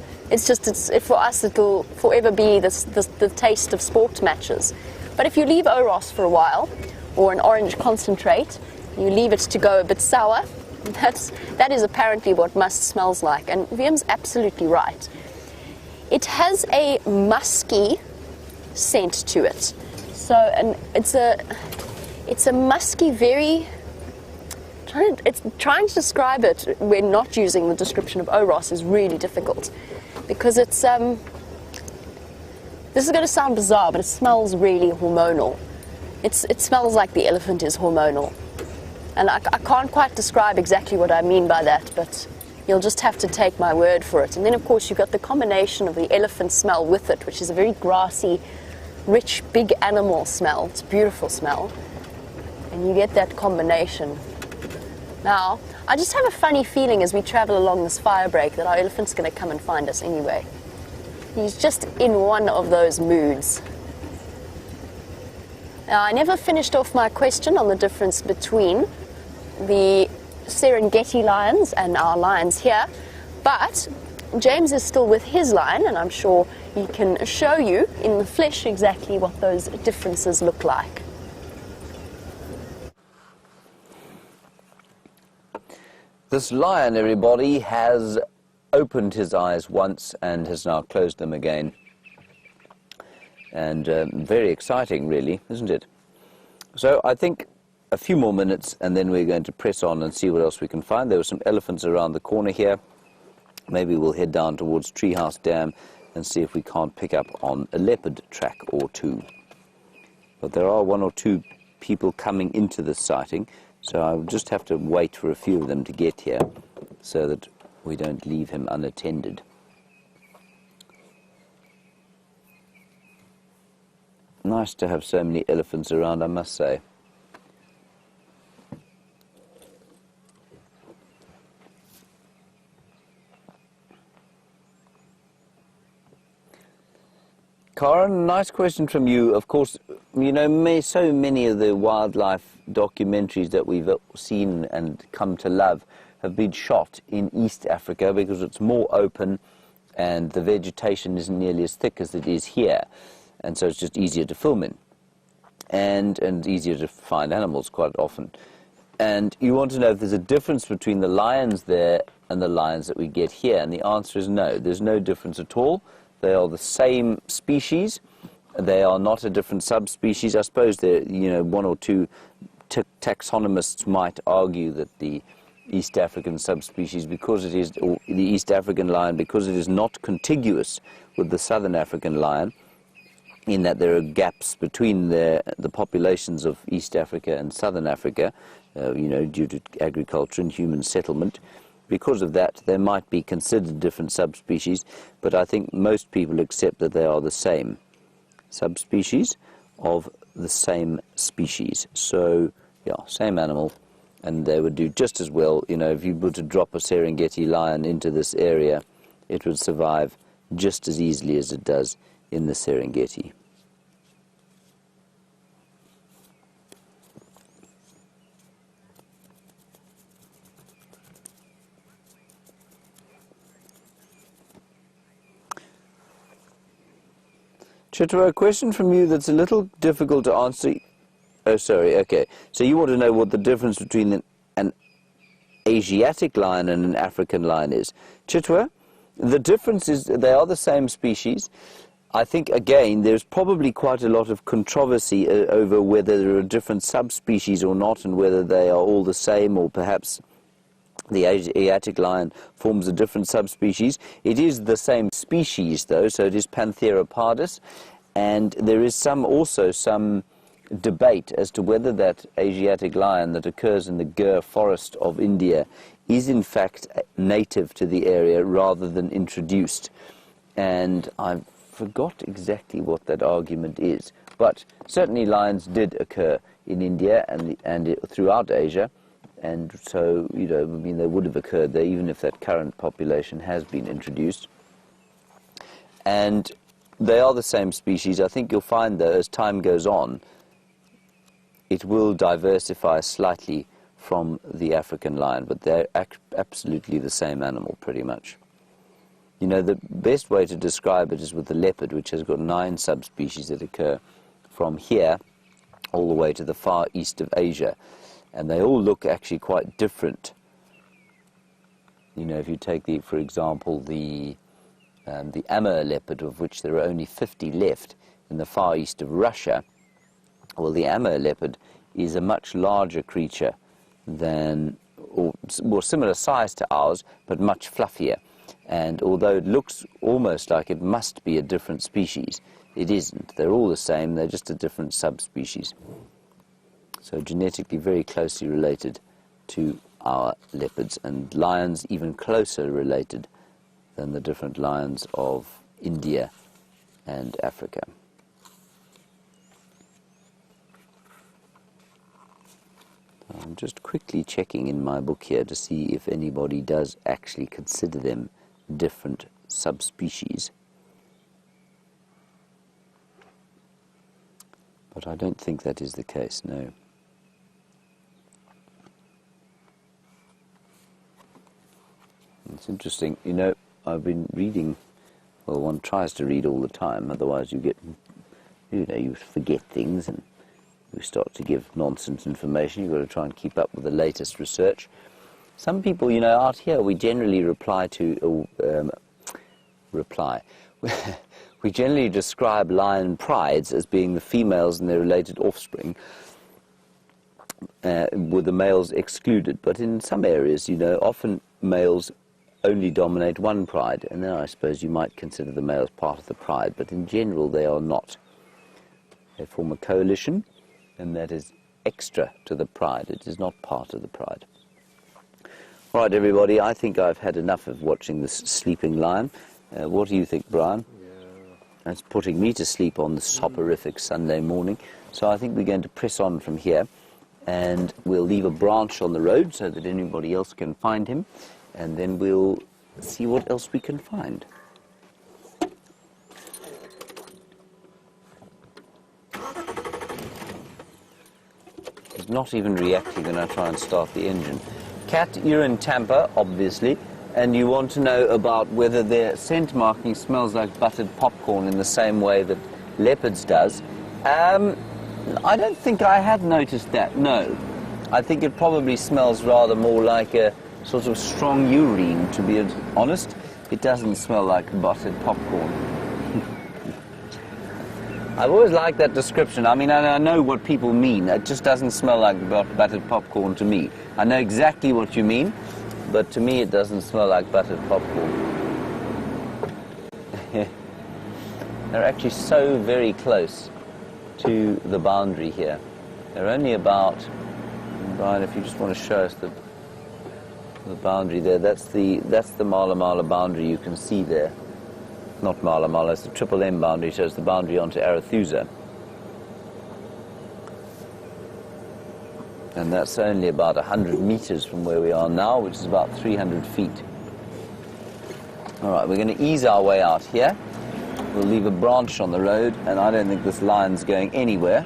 For us, it'll forever be the taste of sport matches. But if you leave oros for a while, or an orange concentrate, you leave it to go a bit sour, that is apparently what must smells like, and VM's absolutely right. It has a musky scent to it. So, and it's a musky, very, trying to describe it when not using the description of oros is really difficult, because it's, this is going to sound bizarre, but it smells really hormonal. It smells like the elephant is hormonal. And I can't quite describe exactly what I mean by that, but you'll just have to take my word for it. And then, of course, you've got the combination of the elephant smell with it, which is a very grassy, rich, big animal smell. It's a beautiful smell. And you get that combination. Now, I just have a funny feeling as we travel along this fire break that our elephant's going to come and find us anyway. He's just in one of those moods. Now, I never finished off my question on the difference between the Serengeti lions and our lions here, but James is still with his lion, and I'm sure he can show you in the flesh exactly what those differences look like. This lion, everybody, has opened his eyes once and has now closed them again. And very exciting, really, isn't it? So I think a few more minutes and then we're going to press on and see what else we can find. There were some elephants around the corner here. Maybe we'll head down towards Treehouse Dam and see if we can't pick up on a leopard track or two. But there are one or two people coming into this sighting, so I'll just have to wait for a few of them to get here so that we don't leave him unattended. Nice to have so many elephants around, I must say. Karen, nice question from you. Of course, you know, so many of the wildlife documentaries that we've seen and come to love have been shot in East Africa because it's more open and the vegetation isn't nearly as thick as it is here. And so it's just easier to film in and easier to find animals quite often. And you want to know if there's a difference between the lions there and the lions that we get here. And the answer is no. There's no difference at all. They are the same species. They are not a different subspecies. I suppose there, you know, one or two taxonomists might argue that the East African subspecies, because it is, or the East African lion, because it is not contiguous with the Southern African lion, in that there are gaps between the populations of East Africa and Southern Africa, you know, due to agriculture and human settlement. Because of that, they might be considered different subspecies, but I think most people accept that they are the same subspecies of the same species. So, yeah, same animal, and they would do just as well. You know, if you were to drop a Serengeti lion into this area, it would survive just as easily as it does in the Serengeti. Chitwa, a question from you that's a little difficult to answer. Oh, sorry, okay. So you want to know what the difference between an Asiatic lion and an African lion is. Chitwa, the difference is they are the same species. I think, again, there's probably quite a lot of controversy over whether there are different subspecies or not, and whether they are all the same, or perhaps the Asiatic lion forms a different subspecies. It is the same species, though, so it is Pantheropardus, and there is also some debate as to whether that Asiatic lion that occurs in the Gir forest of India is in fact native to the area rather than introduced. And I forgot exactly what that argument is. But certainly lions did occur in India and throughout Asia, and so, you know, I mean, they would have occurred there even if that current population has been introduced. And they are the same species. I think you'll find, though, as time goes on, it will diversify slightly from the African lion, but they're absolutely the same animal, pretty much. You know, the best way to describe it is with the leopard, which has got 9 subspecies that occur from here all the way to the far east of Asia. And they all look actually quite different. You know, if you take, for example, the Amur leopard, of which there are only 50 left in the far east of Russia, well, the Amur leopard is a much larger creature than, or more similar size to ours, but much fluffier. And although it looks almost like it must be a different species, it isn't. They're all the same, they're just a different subspecies. So genetically very closely related to our leopards, and lions even closer related than the different lions of India and Africa. I'm just quickly checking in my book here to see if anybody does actually consider them different subspecies. But I don't think that is the case, no. It's interesting, you know, I've been reading, well, one tries to read all the time, otherwise you get, you know, you forget things and you start to give nonsense information. You've got to try and keep up with the latest research. Some people, you know, out here, we generally we generally describe lion prides as being the females and their related offspring, with the males excluded. But in some areas, you know, often males only dominate one pride, and then I suppose you might consider the males part of the pride, but in general they are not. They form a coalition, and that is extra to the pride. It is not part of the pride. All right, everybody, I think I've had enough of watching this sleeping lion. What do you think, Brian? Yeah. That's putting me to sleep on this soporific Sunday morning. So I think we're going to press on from here, and we'll leave a branch on the road so that anybody else can find him, and then we'll see what else we can find. He's not even reacting when I try and start the engine. Kat, you're in Tampa, obviously, and you want to know about whether their scent marking smells like buttered popcorn in the same way that leopards does. I don't think I had noticed that, no. I think it probably smells rather more like a sort of strong urine, to be honest. It doesn't smell like buttered popcorn. I've always liked that description. I mean, I know what people mean. It just doesn't smell like buttered popcorn to me. I know exactly what you mean, but to me it doesn't smell like buttered popcorn. They're actually so very close to the boundary here. They're only about, Brian, if you just want to show us the boundary there, that's the Mala Mala boundary you can see there. Not Mala Mala, it's the Triple M boundary, so it's the boundary onto Arethusa. And that's only about 100 meters from where we are now, which is about 300 feet. All right, we're going to ease our way out here. We'll leave a branch on the road, and I don't think this lion's going anywhere.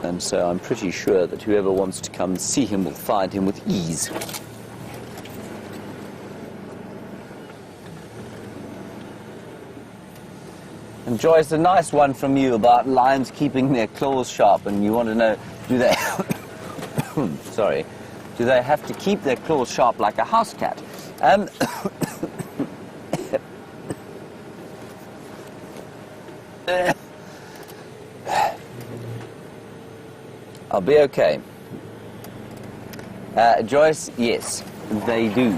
And so I'm pretty sure that whoever wants to come and see him will find him with ease. And Joyce, a nice one from you about lions keeping their claws sharp, and you want to know, do they sorry, do they have to keep their claws sharp like a house cat? I'll be okay. Joyce, yes, they do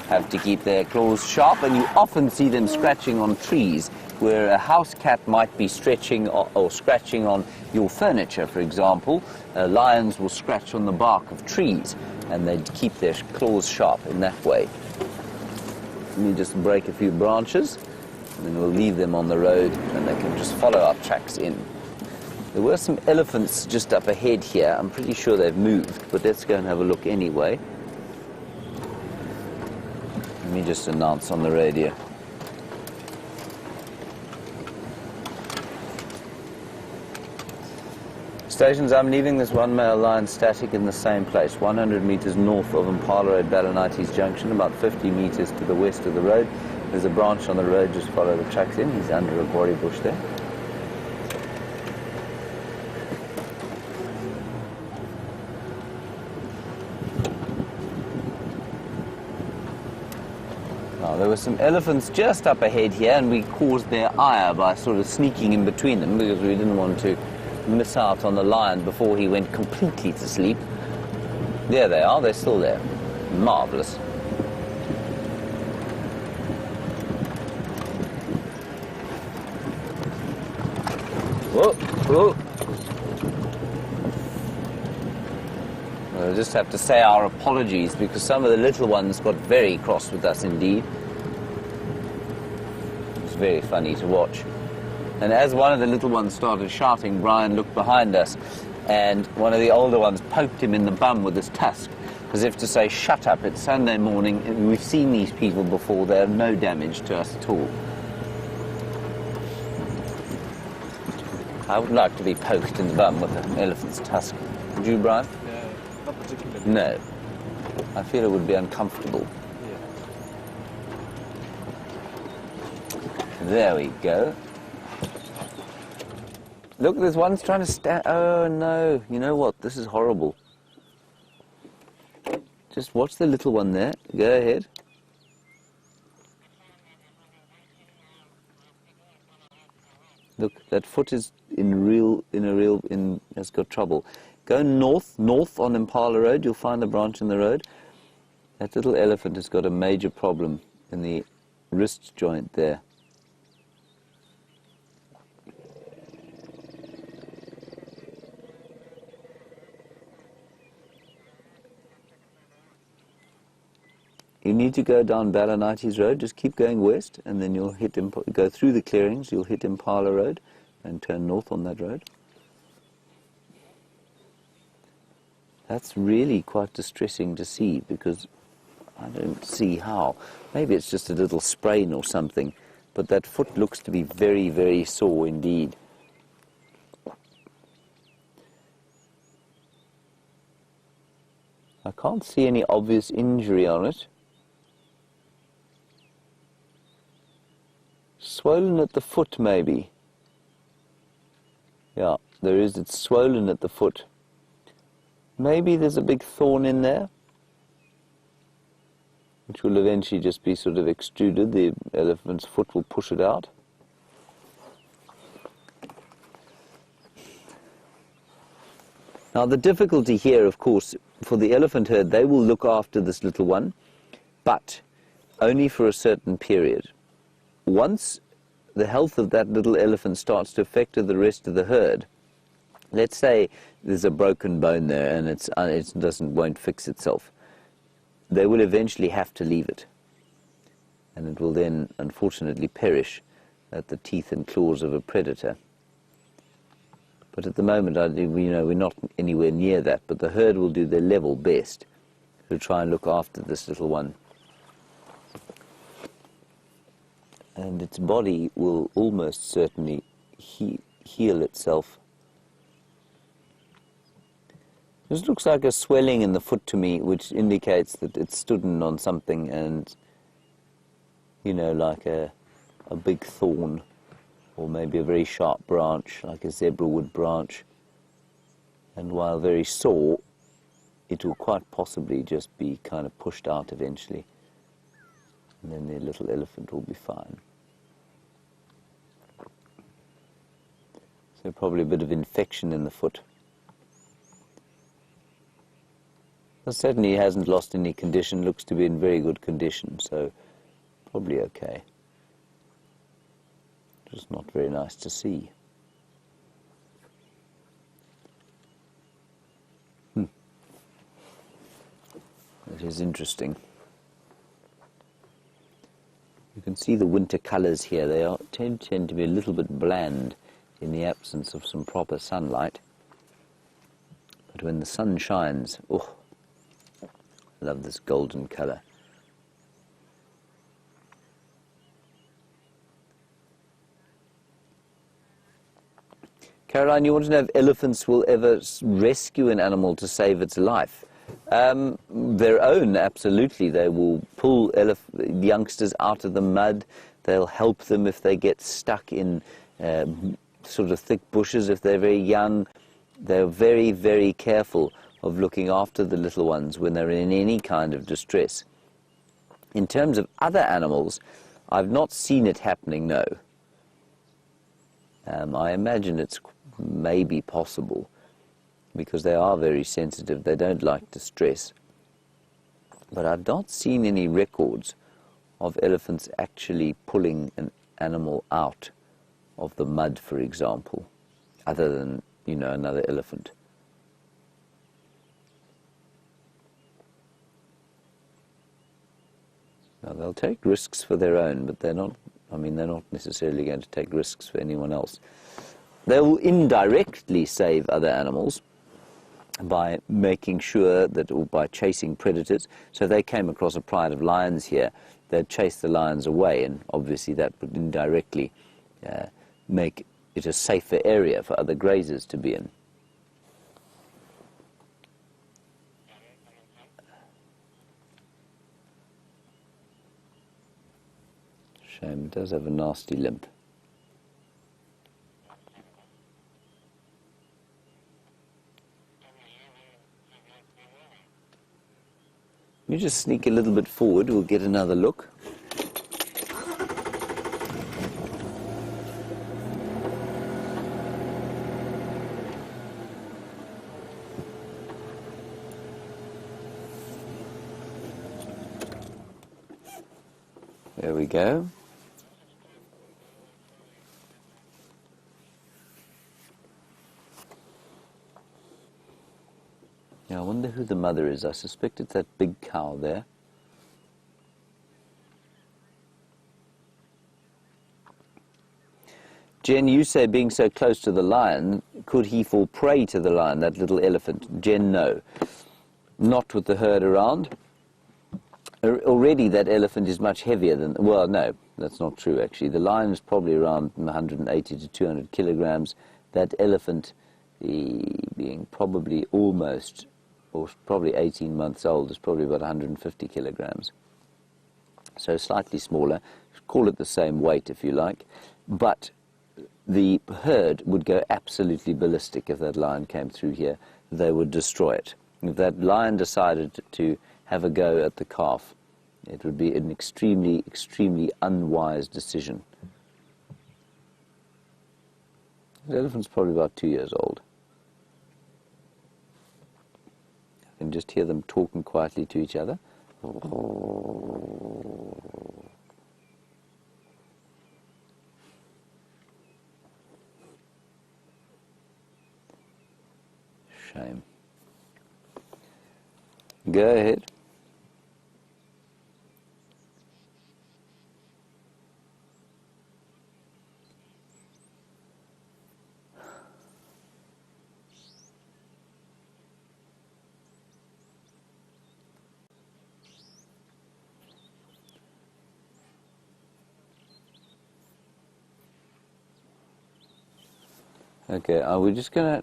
have to keep their claws sharp, and you often see them scratching on trees, where a house cat might be stretching or scratching on your furniture, for example. Lions will scratch on the bark of trees, and they keep their claws sharp in that way. Let me just break a few branches, and then we'll leave them on the road, and they can just follow our tracks in. There were some elephants just up ahead here. I'm pretty sure they've moved, but let's go and have a look anyway. Let me just announce on the radio. Stations, I'm leaving this one male lion static in the same place, 100 metres north of Impala Road, Ballinites Junction, about 50 metres to the west of the road. There's a branch on the road, just follow the tracks in. He's under a quarry bush there. Now, there were some elephants just up ahead here, and we caused their ire by sort of sneaking in between them because we didn't want to miss out on the lion before he went completely to sleep. There they are, they're still there. Marvellous. Whoa, whoa. We'll just have to say our apologies because some of the little ones got very cross with us indeed. It was very funny to watch. And as one of the little ones started shouting, Brian looked behind us and one of the older ones poked him in the bum with his tusk, as if to say, shut up, it's Sunday morning, and we've seen these people before, they have no damage to us at all. I would like to be poked in the bum with an elephant's tusk. Would you, Brian? No, not particularly. No. I feel it would be uncomfortable. Yeah. There we go. Look, there's one's trying to stand. Oh, no. You know what? This is horrible. Just watch the little one there. Go ahead. Look, that foot is has got trouble. Go north on Impala Road. You'll find the branch in the road. That little elephant has got a major problem in the wrist joint there. You need to go down Ballinites Road, just keep going west, and then you'll hit go through the clearings, you'll hit Impala Road, and turn north on that road. That's really quite distressing to see, because I don't see how. Maybe it's just a little sprain or something, but that foot looks to be very, very sore indeed. I can't see any obvious injury on it. Swollen at the foot, maybe. Yeah, there is. It's swollen at the foot. Maybe there's a big thorn in there, which will eventually just be sort of extruded. The elephant's foot will push it out. Now, the difficulty here, of course, for the elephant herd, they will look after this little one, but only for a certain period. Once the health of that little elephant starts to affect the rest of the herd, let's say there's a broken bone there and it won't fix itself, they will eventually have to leave it, and it will then unfortunately perish at the teeth and claws of a predator. But at the moment, we're not anywhere near that, but the herd will do their level best to try and look after this little one. And its body will almost certainly heal itself. This looks like a swelling in the foot to me, which indicates that it's stood on something and, like a big thorn, or maybe a very sharp branch, like a zebra wood branch. And while very sore, it will quite possibly just be kind of pushed out eventually. And then the little elephant will be fine. So probably a bit of infection in the foot. But certainly he hasn't lost any condition, looks to be in very good condition, so probably okay. Just not very nice to see. It is interesting. You can see the winter colours here. They tend to be a little bit bland in the absence of some proper sunlight. But when the sun shines, oh, I love this golden colour. Caroline, you want to know if elephants will ever rescue an animal to save its life? Their own, absolutely. They will pull youngsters out of the mud. They'll help them if they get stuck in sort of thick bushes if they're very young. They're very, very careful of looking after the little ones when they're in any kind of distress. In terms of other animals, I've not seen it happening, no. I imagine it's maybe possible because they are very sensitive. They don't like distress. But I've not seen any records of elephants actually pulling an animal out of the mud, for example, other than, you know, another elephant. Now, they'll take risks for their own, but they're not necessarily going to take risks for anyone else. They will indirectly save other animals by making sure that, or by chasing predators. So they came across a pride of lions here. They'd chase the lions away, and obviously that would indirectly make it a safer area for other grazers to be in. Shame, it does have a nasty limp. You just sneak a little bit forward, we'll get another look. There we go. Yeah, I wonder who the mother is. I suspect it's that big cow there. Jen, you say being so close to the lion, could he fall prey to the lion, that little elephant? Jen, no. Not with the herd around. Already that elephant is much heavier than, well, no, that's not true actually. The lion is probably around 180 to 200 kilograms. That elephant, being probably almost, or probably 18 months old, is probably about 150 kilograms. So slightly smaller, call it the same weight if you like, but the herd would go absolutely ballistic if that lion came through here. They would destroy it. If that lion decided to have a go at the calf, it would be an extremely, extremely unwise decision. The elephant's probably about 2 years old. I can just hear them talking quietly to each other. Shame. Go ahead. Okay, we're just going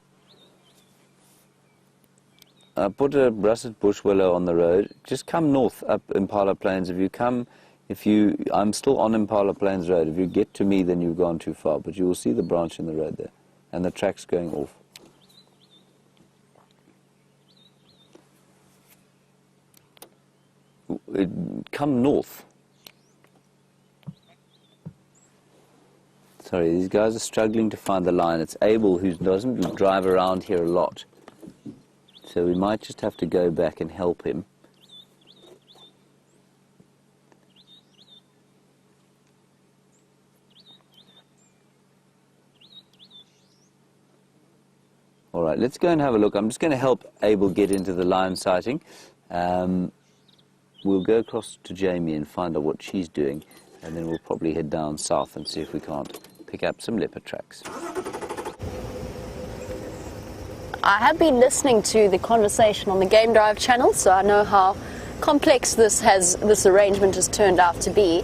to put a russet bush willow on the road. Just come north up Impala Plains. I'm still on Impala Plains Road. If you get to me, then you've gone too far. But you will see the branch in the road there, and the tracks going off. Come north. Sorry, these guys are struggling to find the line. It's Abel who doesn't drive around here a lot. So we might just have to go back and help him. All right, let's go and have a look. I'm just going to help Abel get into the lion sighting. We'll go across to Jamie and find out what she's doing, and then we'll probably head down south and see if we can't pick up some leopard tracks. I have been listening to the conversation on the Game Drive channel, so I know how complex this arrangement has turned out to be.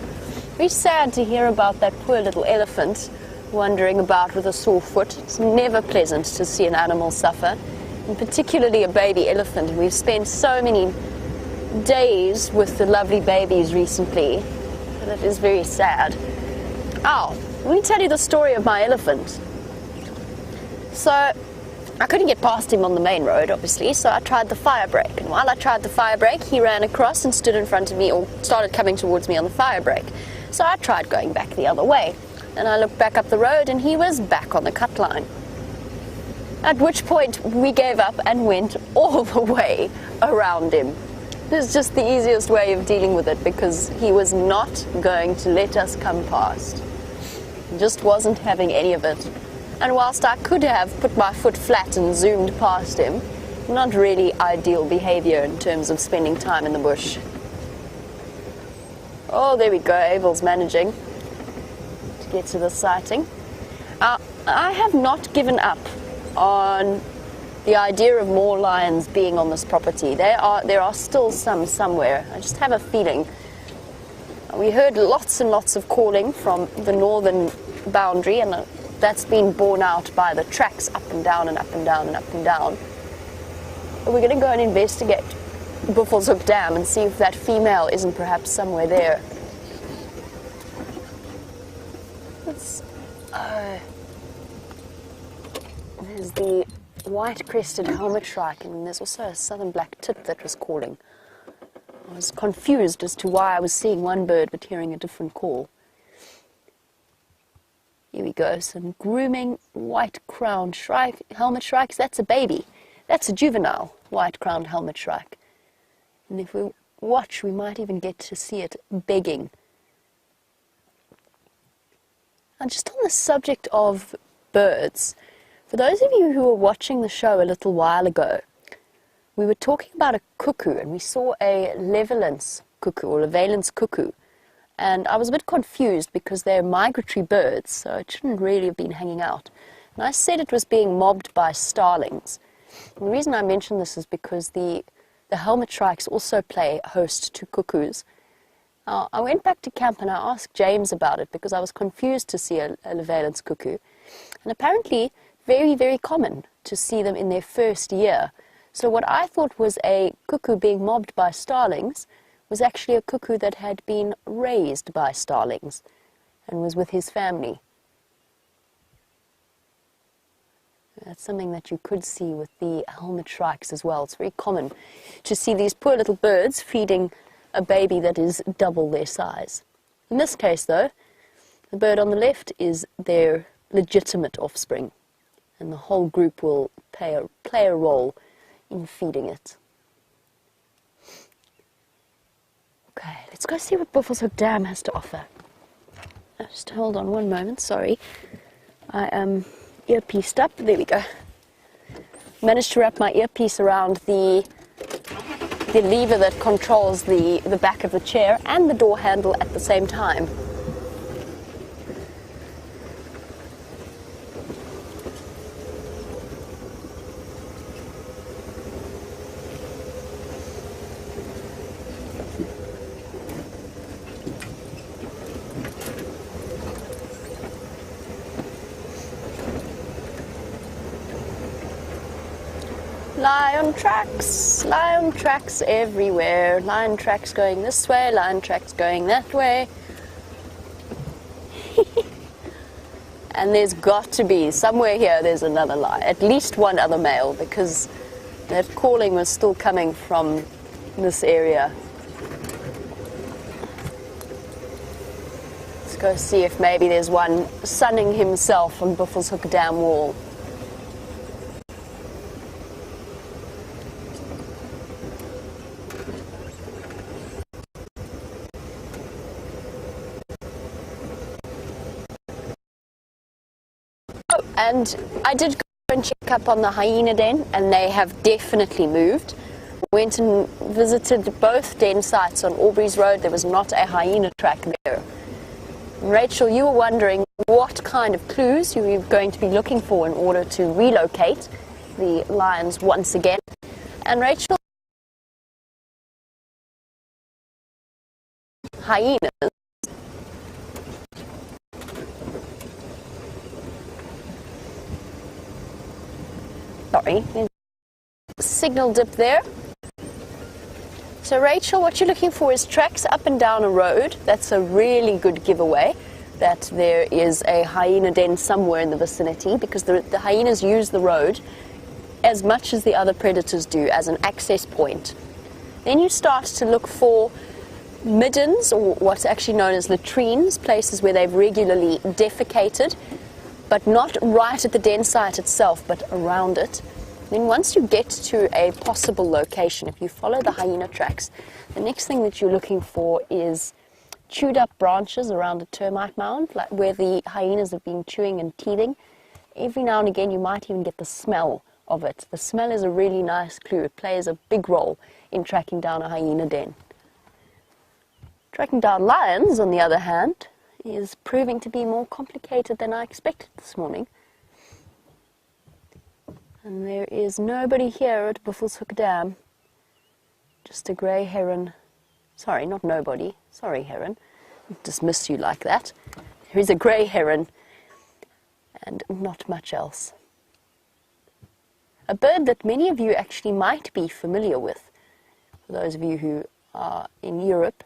Very sad to hear about that poor little elephant wandering about with a sore foot. It's never pleasant to see an animal suffer, and particularly a baby elephant. We've spent so many days with the lovely babies recently, and it is very sad. Oh, let me tell you the story of my elephant. So, I couldn't get past him on the main road, obviously, so I tried the fire brake. And while I tried the fire brake, he ran across and stood in front of me, or started coming towards me on the fire brake. So I tried going back the other way. And I looked back up the road, and he was back on the cut line. At which point, we gave up and went all the way around him. It was just the easiest way of dealing with it, because he was not going to let us come past. He just wasn't having any of it. And whilst I could have put my foot flat and zoomed past him, not really ideal behaviour in terms of spending time in the bush. Oh, there we go, Abel's managing to get to the sighting. I have not given up on the idea of more lions being on this property. There are still some somewhere. I just have a feeling. We heard lots and lots of calling from the northern boundary, and that's been borne out by the tracks up and down and up and down and up and down. But we're going to go and investigate Buffelshoek Dam and see if that female isn't perhaps somewhere there. There's the white-crested helmet shrike, and there's also a southern black tit that was calling. I was confused as to why I was seeing one bird but hearing a different call. Here we go, some grooming white-crowned shrike, helmet shrikes. That's a baby. That's a juvenile white-crowned helmet shrike. And if we watch, we might even get to see it begging. And just on the subject of birds, for those of you who were watching the show a little while ago, we were talking about a cuckoo, and we saw a levalence cuckoo, or a valence cuckoo. And I was a bit confused because they're migratory birds, so it shouldn't really have been hanging out. And I said it was being mobbed by starlings. And the reason I mention this is because the helmet shrikes also play host to cuckoos. I went back to camp and I asked James about it because I was confused to see a levalence cuckoo. And apparently very, very common to see them in their first year. So what I thought was a cuckoo being mobbed by starlings was actually a cuckoo that had been raised by starlings and was with his family. That's something that you could see with the helmet shrikes as well. It's very common to see these poor little birds feeding a baby that is double their size. In this case, though, the bird on the left is their legitimate offspring, and the whole group will play a role in feeding it. Okay, let's go see what Buffelshoek Dam has to offer. Just hold on one moment, sorry. I am earpieced up. There we go. Managed to wrap my earpiece around the lever that controls the back of the chair and the door handle at the same time. Lion tracks everywhere. Lion tracks going this way, lion tracks going that way. And there's got to be, somewhere here, there's another lion, at least one other male, because that calling was still coming from this area. Let's go see if maybe there's one sunning himself on Buffelshoek Dam wall. And I did go and check up on the hyena den, and they have definitely moved. Went and visited both den sites on Aubrey's Road. There was not a hyena track there. And Rachel, you were wondering what kind of clues you were going to be looking for in order to relocate. the lions once again. And Rachel, hyenas. Sorry, signal dip there. So Rachel, what you're looking for is tracks up and down a road. That's a really good giveaway that there is a hyena den somewhere in the vicinity, because the hyenas use the road as much as the other predators do as an access point. Then you start to look for middens, or what's actually known as latrines, places where they've regularly defecated, but not right at the den site itself, but around it. Then once you get to a possible location, if you follow the hyena tracks, the next thing that you're looking for is chewed up branches around a termite mound, like where the hyenas have been chewing and teething. Every now and again you might even get the smell of it. The smell is a really nice clue. It plays a big role in tracking down a hyena den. Tracking down lions, on the other hand, is proving to be more complicated than I expected this morning. And there is nobody here at Buffelshoek Dam. Just a grey heron. Sorry, not nobody. Sorry, heron. I'll dismiss you like that. There is a grey heron and not much else. A bird that many of you actually might be familiar with, for those of you who are in Europe.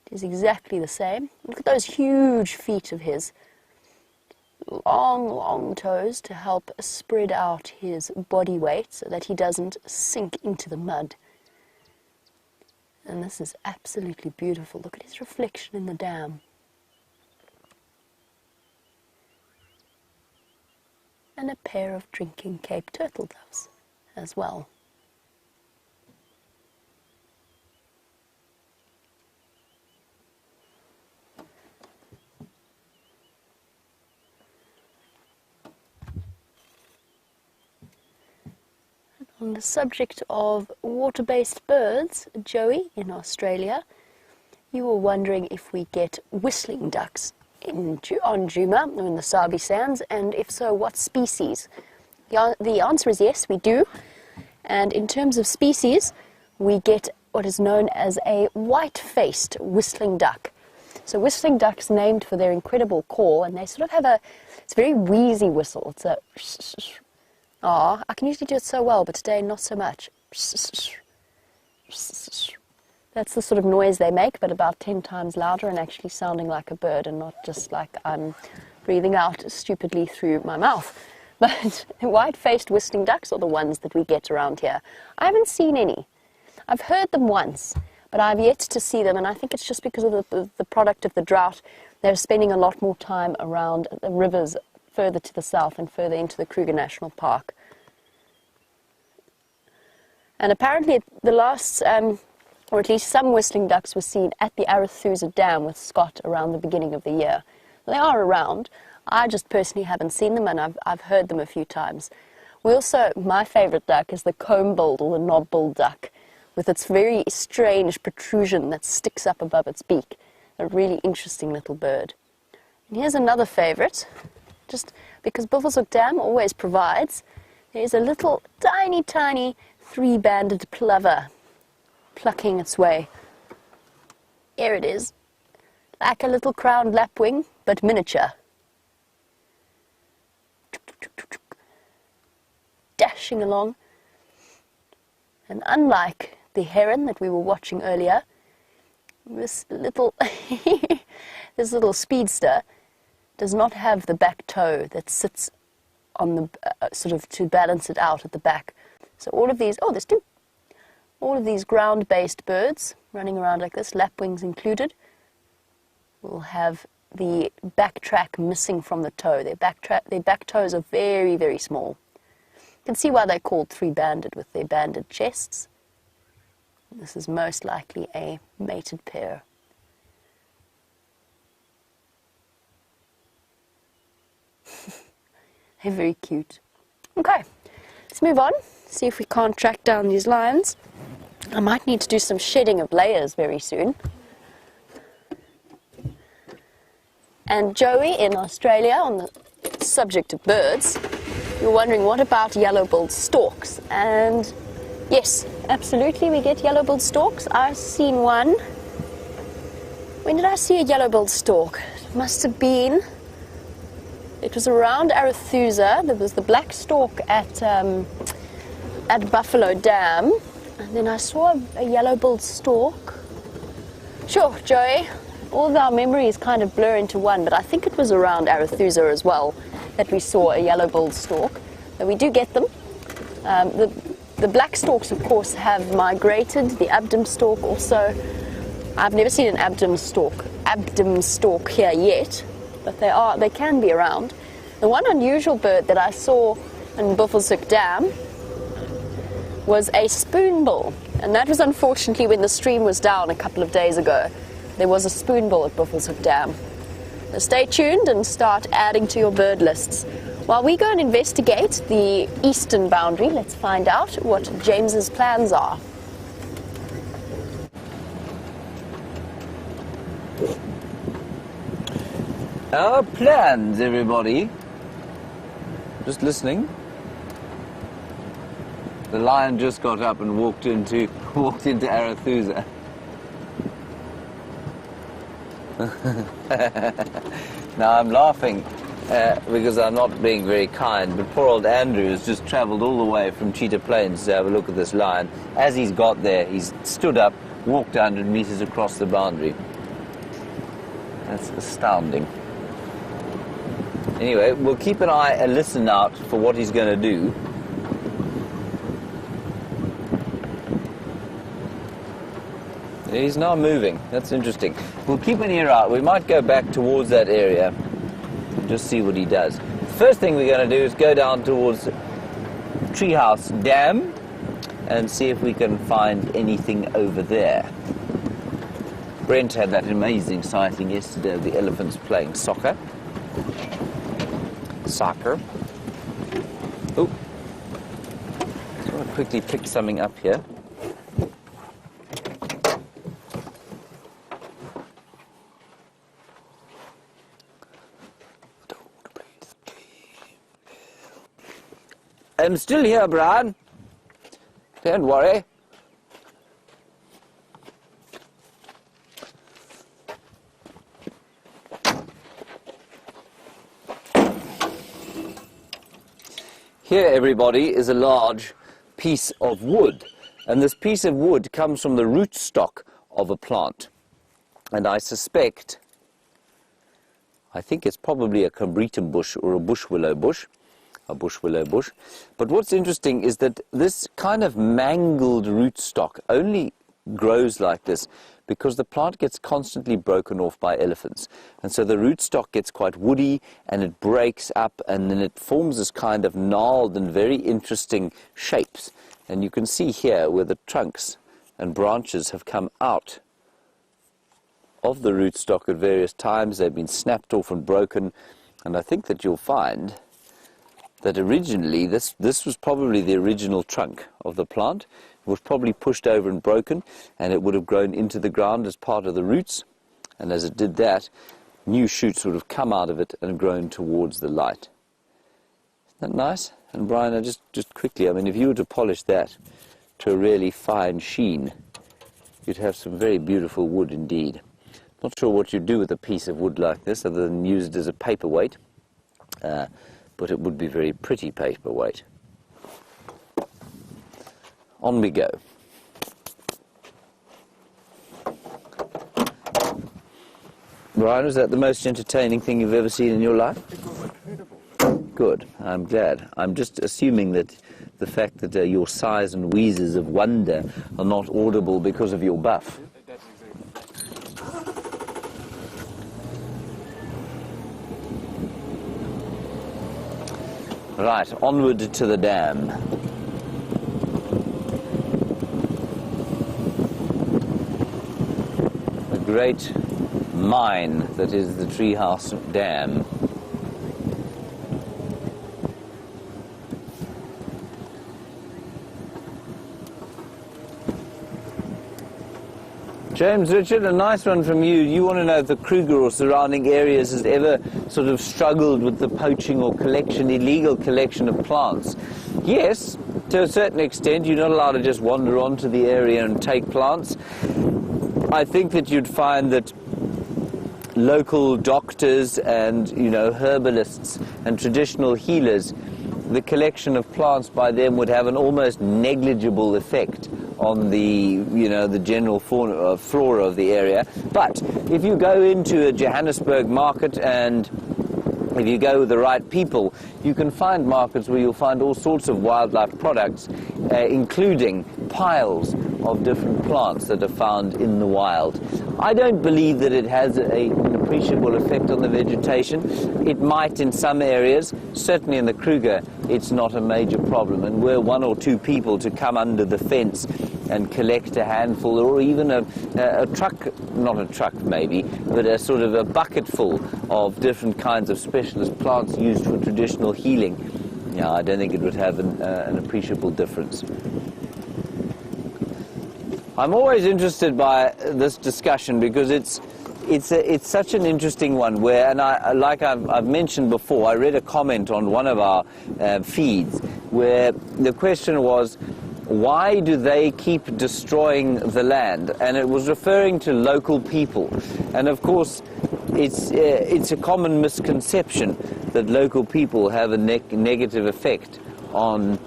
It is exactly the same. Look at those huge feet of his. Long, long toes to help spread out his body weight so that he doesn't sink into the mud. And this is absolutely beautiful. Look at his reflection in the dam. And a pair of drinking Cape turtle doves as well. On the subject of water-based birds, Joey, in Australia, you were wondering if we get whistling ducks on Djuma, in the Sabi Sands, and if so, what species? The answer is yes, we do. And in terms of species, we get what is known as a white-faced whistling duck. So whistling ducks named for their incredible call, and they sort of have it's a very wheezy whistle. It's a I can usually do it so well, but today not so much. That's the sort of noise they make, but about 10 times louder and actually sounding like a bird and not just like I'm breathing out stupidly through my mouth. But white-faced whistling ducks are the ones that we get around here. I haven't seen any. I've heard them once, but I've yet to see them, and I think it's just because of the product of the drought. They're spending a lot more time around the rivers further to the south and further into the Kruger National Park. And apparently the last, or at least some whistling ducks were seen at the Arethusa Dam with Scott around the beginning of the year. They are around. I just personally haven't seen them, and I've heard them a few times. My favourite duck is the comb-billed or the knob-billed duck, with its very strange protrusion that sticks up above its beak. A really interesting little bird. And here's another favourite. Just because Buffelshoek Dam always provides, there's a little tiny, tiny three-banded plover plucking its way. Here it is, like a little crowned lapwing, but miniature. Dashing along. And unlike the heron that we were watching earlier, this little speedster does not have the back toe that sits on the sort of to balance it out at the back. So all of these, there's two. All of these ground-based birds running around like this, lapwings included, will have the back track missing from the toe. Their back toes are very, very small. You can see why they're called three-banded with their banded chests. This is most likely a mated pair. They're very cute. Okay, let's move on, see if we can't track down these lions. I might need to do some shedding of layers very soon. And Joey in Australia, on the subject of birds, you're wondering, what about yellow-billed storks? And yes, absolutely, we get yellow-billed storks. I've seen one. When did I see a yellow-billed stork? It must have been, it was around Arethusa. There was the black stork at Buffalo Dam, and then I saw a yellow-billed stork. Sure, Joey, all of our memories kind of blur into one, but I think it was around Arethusa as well that we saw a yellow-billed stork. And we do get them. The black storks, of course, have migrated. The Abdom stork also. I've never seen an Abdom stork here yet, but they can be around. The one unusual bird that I saw in Buffelshoek Dam was a spoonbill, and that was unfortunately when the stream was down a couple of days ago. There was a spoonbill at Buffelshoek Dam. So stay tuned and start adding to your bird lists. While we go and investigate the eastern boundary, let's find out what James's plans are. Our plans, everybody. Just listening. The lion just got up and walked into Arethusa. Now I'm laughing because I'm not being very kind, but poor old Andrew has just travelled all the way from Cheetah Plains to have a look at this lion. As he's got there, he's stood up, walked 100 metres across the boundary. That's astounding. Anyway, we'll keep an eye and listen out for what he's going to do. He's now moving. That's interesting. We'll keep an ear out. We might go back towards that area and just see what he does. First thing we're going to do is go down towards Treehouse Dam and see if we can find anything over there. Brent had that amazing sighting yesterday of the elephants playing soccer. Oh, just want to quickly pick something up here. I'm still here, Brian. Don't worry. Here, everybody, is a large piece of wood, and this piece of wood comes from the rootstock of a plant. And I think it's probably a combretum bush or a bush willow bush. But what's interesting is that this kind of mangled rootstock only grows like this because the plant gets constantly broken off by elephants. And so the rootstock gets quite woody and it breaks up and then it forms this kind of gnarled and very interesting shapes. And you can see here where the trunks and branches have come out of the rootstock at various times. They've been snapped off and broken. And I think that you'll find that originally this was probably the original trunk of the plant. It was probably pushed over and broken, and it would have grown into the ground as part of the roots. And as it did that, new shoots would have come out of it and grown towards the light. Isn't that nice? And Brian, just quickly, I mean, if you were to polish that to a really fine sheen, you'd have some very beautiful wood indeed. Not sure what you'd do with a piece of wood like this other than use it as a paperweight, but it would be very pretty paperweight. On we go. Brian, was that the most entertaining thing you've ever seen in your life? It was incredible. Good, I'm glad. I'm just assuming that the fact that your sighs and wheezes of wonder are not audible because of your buff. That's exactly. Right, onward to the dam. The great mine that is the Treehouse Dam. James Richard, a nice one from you. You want to know if the Kruger or surrounding areas has ever sort of struggled with the poaching or illegal collection of plants. Yes, to a certain extent. You're not allowed to just wander onto the area and take plants. I think that you'd find that local doctors and, herbalists and traditional healers, the collection of plants by them would have an almost negligible effect on the, the general flora of the area. But if you go into a Johannesburg market and if you go with the right people, you can find markets where you'll find all sorts of wildlife products, including piles of different plants that are found in the wild. I don't believe that it has an appreciable effect on the vegetation. It might in some areas. Certainly in the Kruger, it's not a major problem. And were one or two people to come under the fence and collect a handful, or even a truck, not a truck maybe, but a sort of a bucket full of different kinds of specialist plants used for traditional healing, I don't think it would have an appreciable difference. I'm always interested by this discussion because it's such an interesting one where, and I've mentioned before, I read a comment on one of our feeds where the question was, why do they keep destroying the land? And it was referring to local people. And of course, it's a common misconception that local people have a negative effect on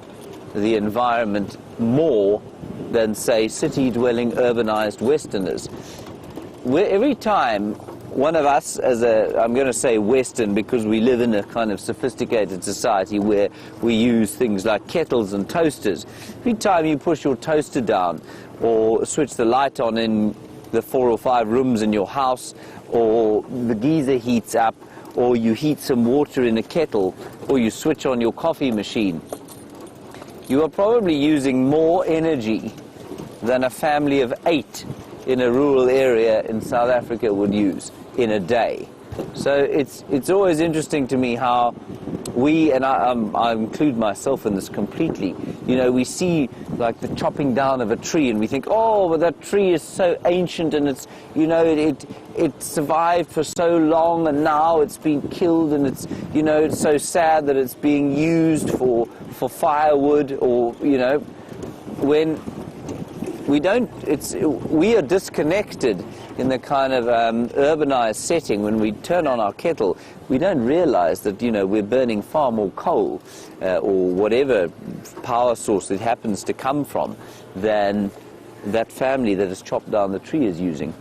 the environment more than, say, city-dwelling, urbanized Westerners. Every time one of us, I'm going to say Western because we live in a kind of sophisticated society where we use things like kettles and toasters. Every time you push your toaster down or switch the light on in the 4 or 5 rooms in your house, or the geyser heats up, or you heat some water in a kettle, or you switch on your coffee machine, you are probably using more energy than a family of 8 in a rural area in South Africa would use in a day. So it's always interesting to me how we, and I include myself in this completely, we see like the chopping down of a tree and we think, oh, but that tree is so ancient and it's, it survived for so long and now it's been killed and it's, it's so sad that it's being used for firewood, or, when we are disconnected in the kind of urbanized setting. When we turn on our kettle, we don't realize that, we're burning far more coal or whatever power source it happens to come from than that family that has chopped down the tree is using.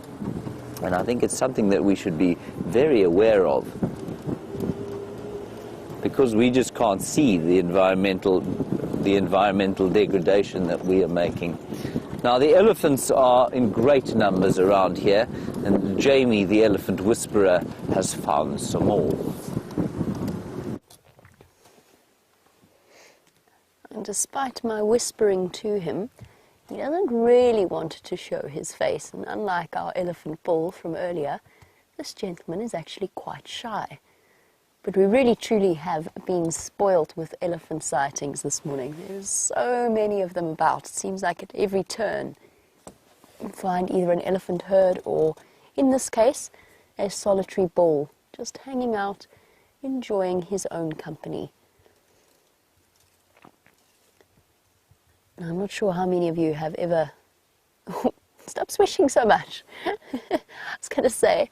And I think it's something that we should be very aware of, because we just can't see the environmental degradation that we are making. Now, the elephants are in great numbers around here, and Jamie, the elephant whisperer, has found some more. And despite my whispering to him, he doesn't really want to show his face. And unlike our elephant bull from earlier, this gentleman is actually quite shy. But we really truly have been spoilt with elephant sightings this morning. There's so many of them about. It seems like at every turn you find either an elephant herd or, in this case, a solitary bull just hanging out, enjoying his own company. Now, I'm not sure how many of you have ever... Stop swishing so much. I was going to say,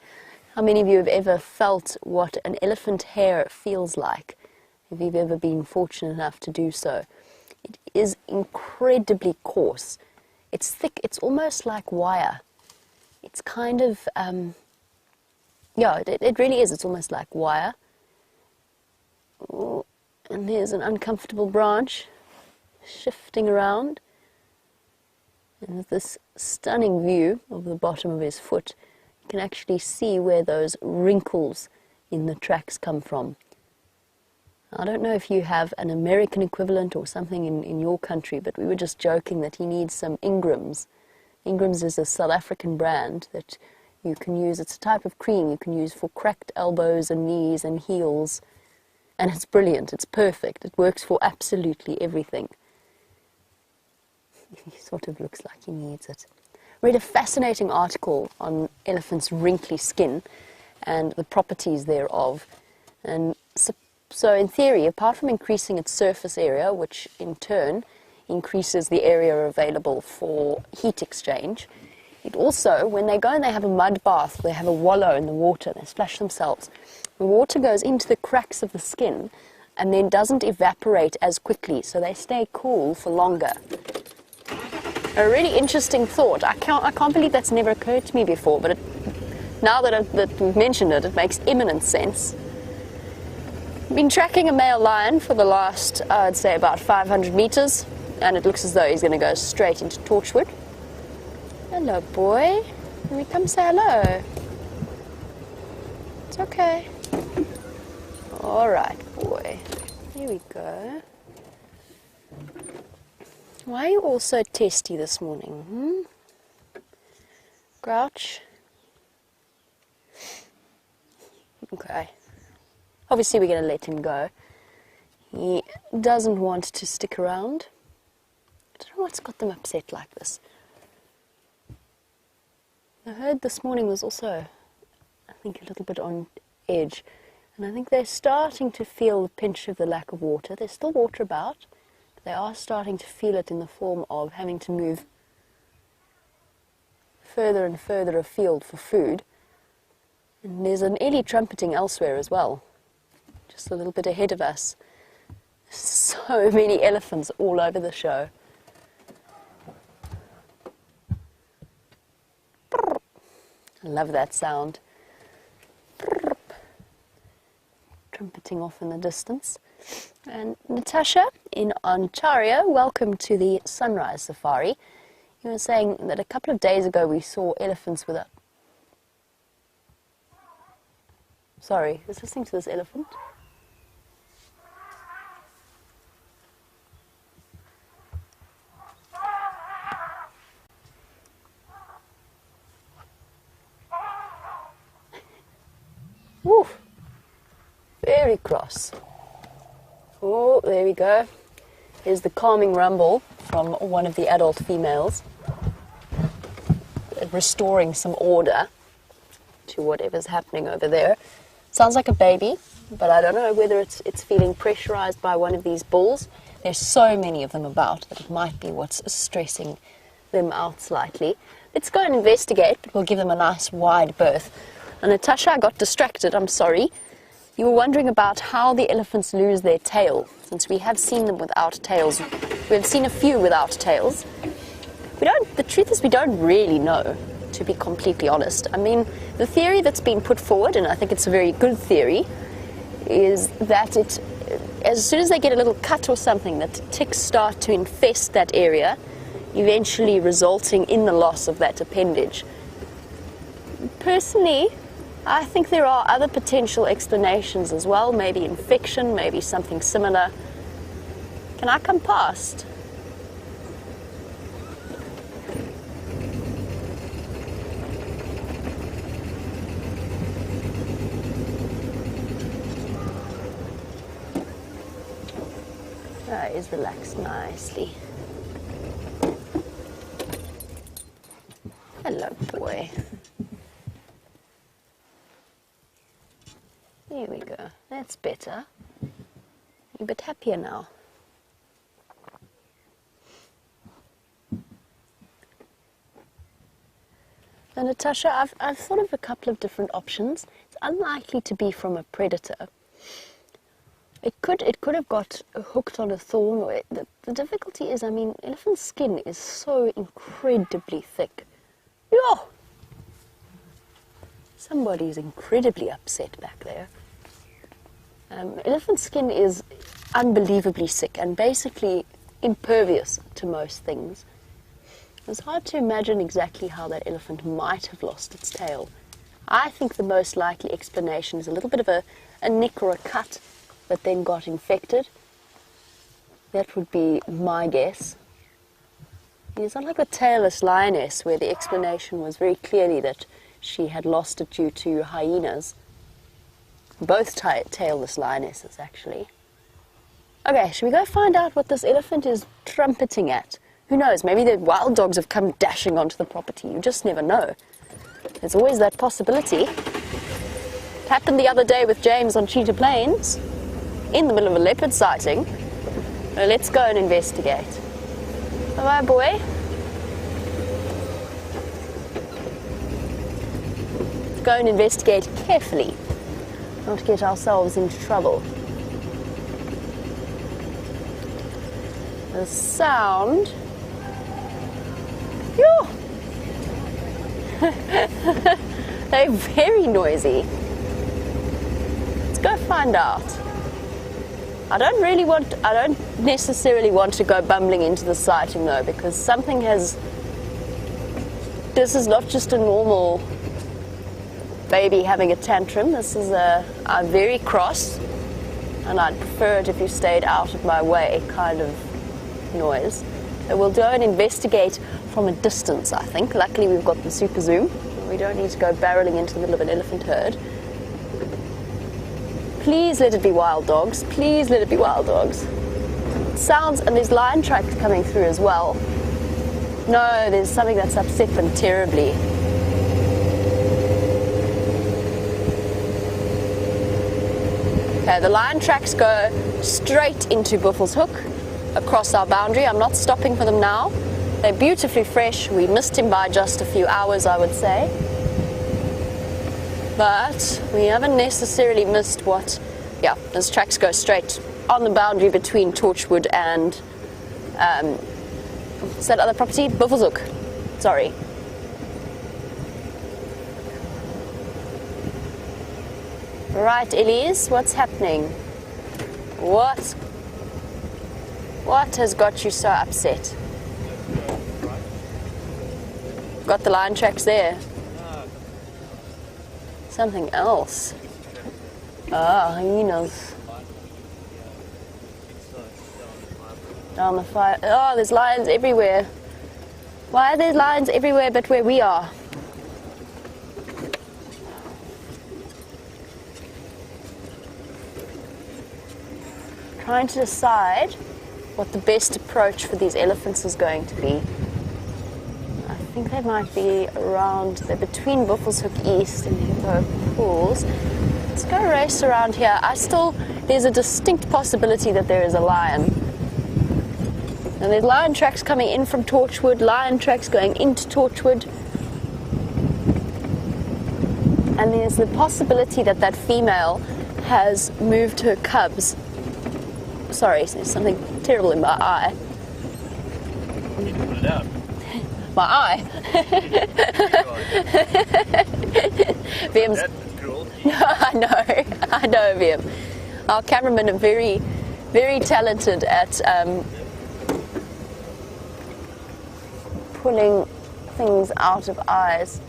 how many of you have ever felt what an elephant hair feels like? If you've ever been fortunate enough to do so. It is incredibly coarse. It's thick, it's almost like wire. It's kind of, it really is. It's almost like wire. Ooh, and there's an uncomfortable branch shifting around. And with this stunning view of the bottom of his foot, you can actually see where those wrinkles in the tracks come from. I don't know if you have an American equivalent or something in your country, but we were just joking that he needs some Ingrams. Ingrams is a South African brand that you can use. It's a type of cream you can use for cracked elbows and knees and heels. And it's brilliant. It's perfect. It works for absolutely everything. He sort of looks like he needs it. read a fascinating article on elephants' wrinkly skin and the properties thereof. And so in theory, apart from increasing its surface area, which in turn increases the area available for heat exchange, it also, when they go and they have a mud bath, they have a wallow in the water, they splash themselves, the water goes into the cracks of the skin and then doesn't evaporate as quickly, so they stay cool for longer. A really interesting thought. I can't believe that's never occurred to me before, but now that we've mentioned it, it makes imminent sense. I've been tracking a male lion for the last, I'd say, about 500 meters, and it looks as though he's going to go straight into Torchwood. Hello, boy. Can we come say hello? It's okay. All right, boy. Here we go. Why are you all so testy this morning, Grouch? Okay. Obviously, we're going to let him go. He doesn't want to stick around. I don't know what's got them upset like this. The herd this morning was also, I think, a little bit on edge. And I think they're starting to feel the pinch of the lack of water. There's still water about, but they are starting to feel it in the form of having to move further and further afield for food. And there's an early trumpeting elsewhere as well, just a little bit ahead of us. So many elephants all over the show. I love that sound. Trumpeting off in the distance. And Natasha in Ontario, welcome to the Sunrise Safari. You were saying that a couple of days ago we saw elephants without... Sorry, I was listening to this elephant. Woof. Very cross. Oh, there we go. Here's the calming rumble from one of the adult females, restoring some order to whatever's happening over there. Sounds like a baby, but I don't know whether it's feeling pressurized by one of these bulls. There's so many of them about that it might be what's stressing them out slightly. Let's go and investigate, but we'll give them a nice wide berth. And Natasha, I got distracted, I'm sorry. You were wondering about how the elephants lose their tail, since we have seen them without tails. We've seen a few without tails. The truth is we don't really know, to be completely honest. I mean, the theory that's been put forward, and I think it's a very good theory, is that as soon as they get a little cut or something, that ticks start to infest that area, eventually resulting in the loss of that appendage. Personally, I think there are other potential explanations as well, maybe infection, maybe something similar. Can I come past? That is relaxed nicely. Hello, boy. There we go. That's better. You're a bit happier now. And Natasha, I've thought of a couple of different options. It's unlikely to be from a predator. It could have got hooked on a thorn. The difficulty is, I mean, elephant skin is so incredibly thick. Yo! Somebody's incredibly upset back there. Elephant skin is unbelievably thick and basically impervious to most things. It's hard to imagine exactly how that elephant might have lost its tail. I think the most likely explanation is a little bit of a nick or a cut that then got infected. That would be my guess. It's not like the tailless lioness, where the explanation was very clearly that she had lost it due to hyenas. Both tailless lionesses, actually. Okay, should we go find out what this elephant is trumpeting at? Who knows, maybe the wild dogs have come dashing onto the property. You just never know. There's always that possibility. It happened the other day with James on Cheetah Plains, in the middle of a leopard sighting. Now let's go and investigate. Bye-bye, boy. Go and investigate carefully, not to get ourselves into trouble. The sound. Phew. They're very noisy. Let's go find out. I don't necessarily want to go bumbling into the sighting though, because something has. This is not just a normal baby having a tantrum. This is I'm very cross, and I'd prefer it if you stayed out of my way kind of noise. So we'll go and investigate from a distance, I think. Luckily we've got the super zoom. We don't need to go barreling into the middle of an elephant herd. Please let it be wild dogs. Please let it be wild dogs. Sounds, and there's lion tracks coming through as well. No, there's something that's upset them terribly. Okay, the lion tracks go straight into Buffelshoek across our boundary. I'm not stopping for them now. They're beautifully fresh. We missed him by just a few hours, I would say. But we haven't necessarily missed what... Yeah, those tracks go straight on the boundary between Torchwood and... what's that other property? Buffelshoek. Sorry. Right, Elise, what's happening? What has got you so upset? Got the lion tracks there. Something else. Ah, hyenas. Down the fire. Oh, there's lions everywhere. Why are there lions everywhere but where we are? Trying to decide what the best approach for these elephants is going to be. I think they might be around, they're between Buffelshoek East and Hippo Pools. Let's go race around here. There's a distinct possibility that there is a lion. And there's lion tracks coming in from Torchwood, lion tracks going into Torchwood. And there's the possibility that that female has moved her cubs. Sorry, there's something terrible in my eye. You can put it out. My eye. Vim's. That's cruel. I know, Vim. Our cameramen are very, very talented at pulling things out of eyes.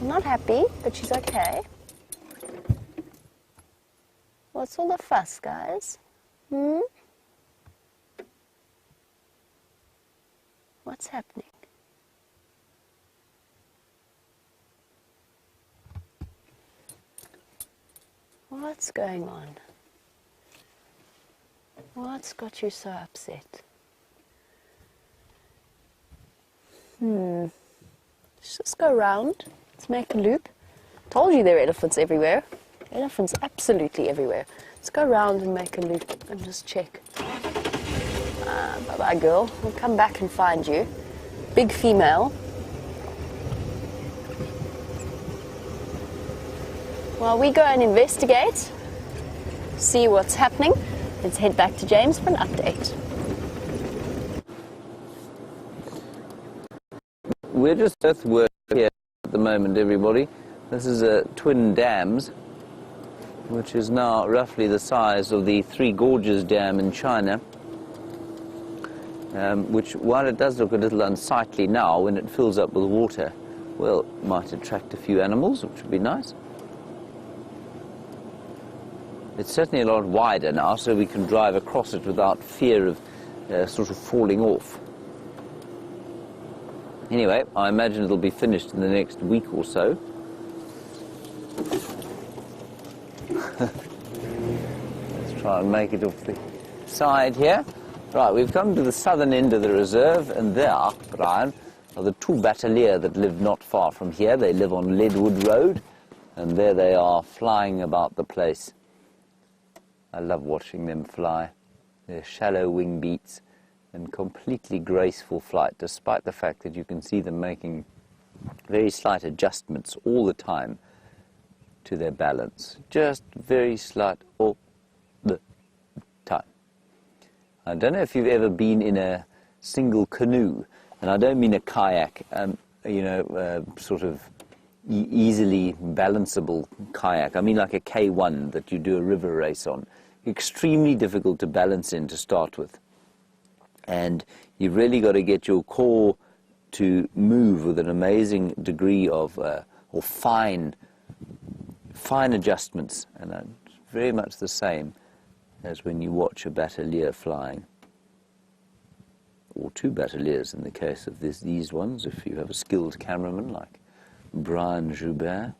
I'm not happy, but she's okay. What's all the fuss, guys? What's happening? What's going on? What's got you so upset? Let's just go round. Let's make a loop. Told you there are elephants everywhere. Elephants absolutely everywhere. Let's go around and make a loop and just check. Bye-bye, girl. We'll come back and find you. Big female. While we go and investigate, see what's happening, let's head back to James for an update. We're just earthwork here at the moment, everybody. This is Twin Dams, which is now roughly the size of the Three Gorges Dam in China, which, while it does look a little unsightly now when it fills up with water, well, might attract a few animals, which would be nice. It's certainly a lot wider now, so we can drive across it without fear of sort of falling off. Anyway, I imagine it'll be finished in the next week or so. Let's try and make it off the side here. Right, we've come to the southern end of the reserve, and there, Brian, are the two batelier that live not far from here. They live on Leadwood Road, and there they are, flying about the place. I love watching them fly. Their shallow wing beats and completely graceful flight, despite the fact that you can see them making very slight adjustments all the time to their balance. Just very slight all the time. I don't know if you've ever been in a single canoe, and I don't mean a kayak, sort of easily balanceable kayak. I mean like a K1 that you do a river race on. Extremely difficult to balance in to start with. And you've really got to get your core to move with an amazing degree of, or fine adjustments. And it's very much the same as when you watch a batelier flying. Or two bateliers in the case of these ones, if you have a skilled cameraman like Brian Joubert.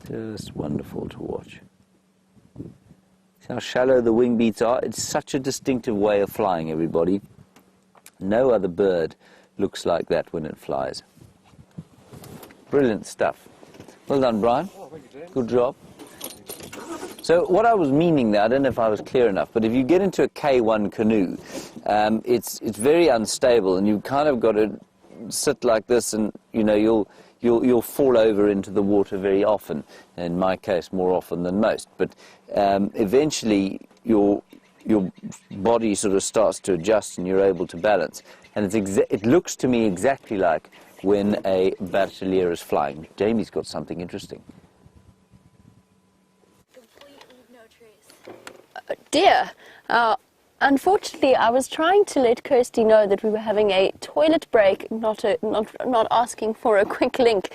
Just wonderful to watch. See how shallow the wing beats are? It's such a distinctive way of flying, everybody. No other bird looks like that when it flies. Brilliant stuff. Well done, Brian. Oh, thank you, James. Good job. So what I was meaning there, I don't know if I was clear enough, but if you get into a K1 canoe, it's very unstable, and you've kind of got to sit like this, and you'll fall over into the water very often. In my case, more often than most. But eventually, your body sort of starts to adjust, and you're able to balance. And it looks to me exactly like when a batelier is flying. Jamie's got something interesting. Dear, unfortunately, I was trying to let Kirsty know that we were having a toilet break, not asking for a quick link.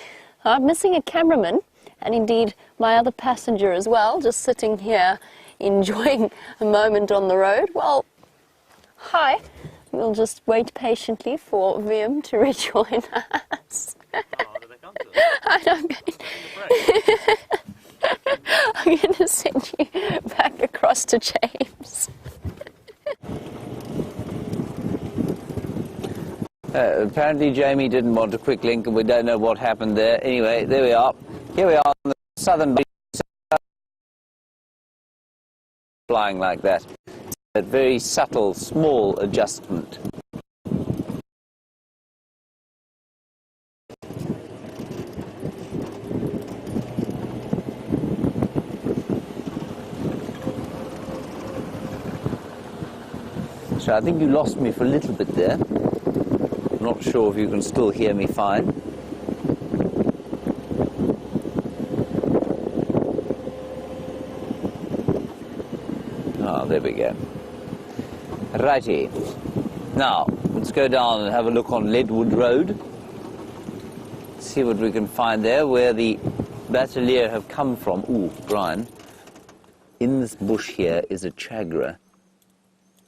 I'm missing a cameraman, and indeed my other passenger as well, just sitting here enjoying a moment on the road. Well, hi. We'll just wait patiently for Wim to rejoin us. Oh, did they come to us? I don't I'm going to send you back across to James. Apparently Jamie didn't want a quick link, and we don't know what happened there. Anyway, there we are. Here we are on the southern beach, flying like that. A very subtle, small adjustment. So I think you lost me for a little bit there. I'm not sure if you can still hear me fine. Ah, there we go. Righty. Now, let's go down and have a look on Leadwood Road. See what we can find there, where the batelier have come from. Ooh, Brian, in this bush here is a chagra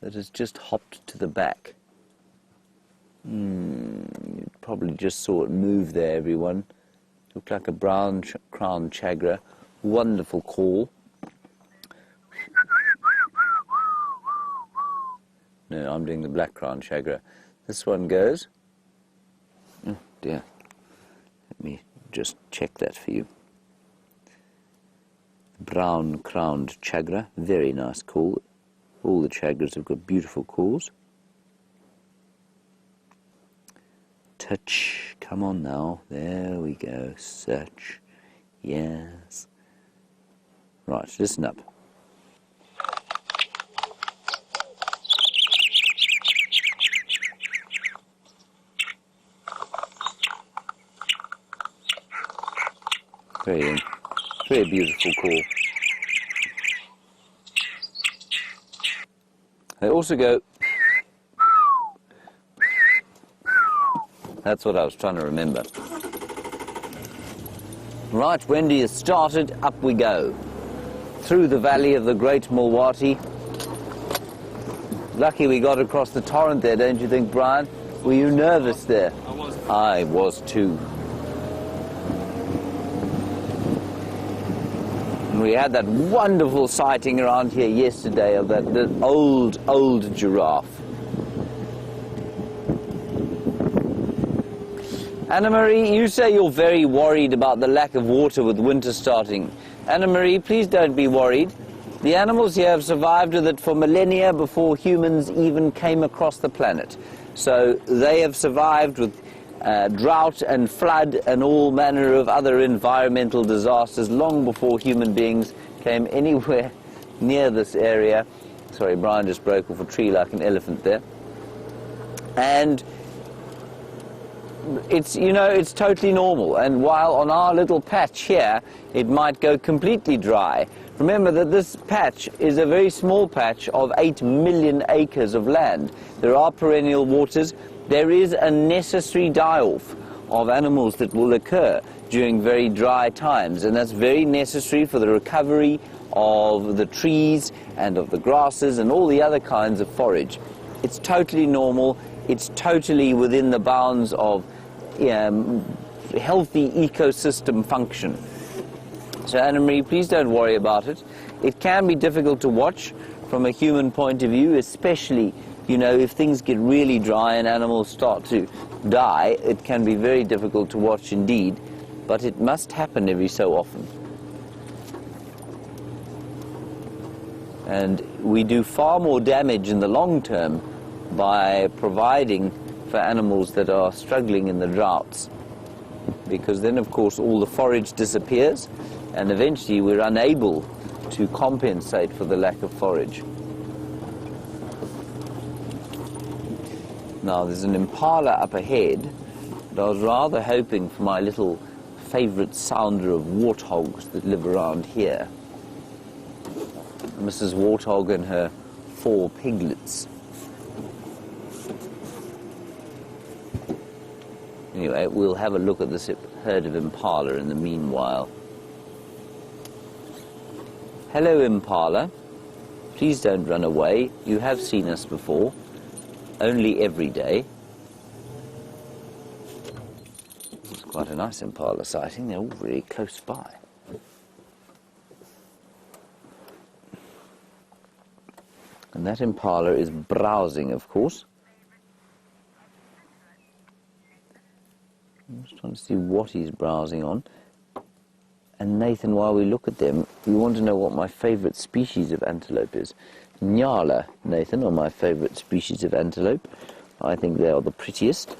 that has just hopped to the back. You probably just saw it move there, everyone. Looked like a brown crowned chagra. Wonderful call. No, I'm doing the black crowned chagra. This one goes. Oh dear. Let me just check that for you. Brown crowned chagra. Very nice call. All the chagras have got beautiful calls. Touch. Come on now. There we go. Search. Yes. Right, listen up. Very beautiful call. They also go. That's what I was trying to remember. Right, Wendy has started. Up we go. Through the valley of the Great Mulwati. Lucky we got across the torrent there, don't you think, Brian? Were you nervous there? I was. I was too. And we had that wonderful sighting around here yesterday of that old giraffe. Anna-Marie, you say you're very worried about the lack of water with winter starting. Anna-Marie, please don't be worried. The animals here have survived with it for millennia before humans even came across the planet. So they have survived with drought and flood and all manner of other environmental disasters long before human beings came anywhere near this area. Sorry, Brian just broke off a tree like an elephant there. And it's, you know, it's totally normal. And while on our little patch here, it might go completely dry, remember that this patch is a very small patch of 8 million acres of land. There are perennial waters. There is a necessary die-off of animals that will occur during very dry times, and that's very necessary for the recovery of the trees and of the grasses and all the other kinds of forage. It's totally normal. It's totally within the bounds of healthy ecosystem function. So Anna-Marie, please don't worry about it. It can be difficult to watch from a human point of view, especially, you know, if things get really dry and animals start to die. It can be very difficult to watch indeed, but it must happen every so often. And we do far more damage in the long term by providing for animals that are struggling in the droughts, because then of course all the forage disappears and eventually we're unable to compensate for the lack of forage. Now there's an impala up ahead, but I was rather hoping for my little favourite sounder of warthogs that live around here. Mrs. Warthog and her 4 piglets. Anyway, we'll have a look at this herd of impala in the meanwhile. Hello, impala. Please don't run away. You have seen us before. Only every day. It's quite a nice impala sighting. They're all very close by. And that impala is browsing, of course. I'm just trying to see what he's browsing on. And Nathan, while we look at them, we want to know what my favourite species of antelope is. Nyala, Nathan, are my favourite species of antelope. I think they are the prettiest.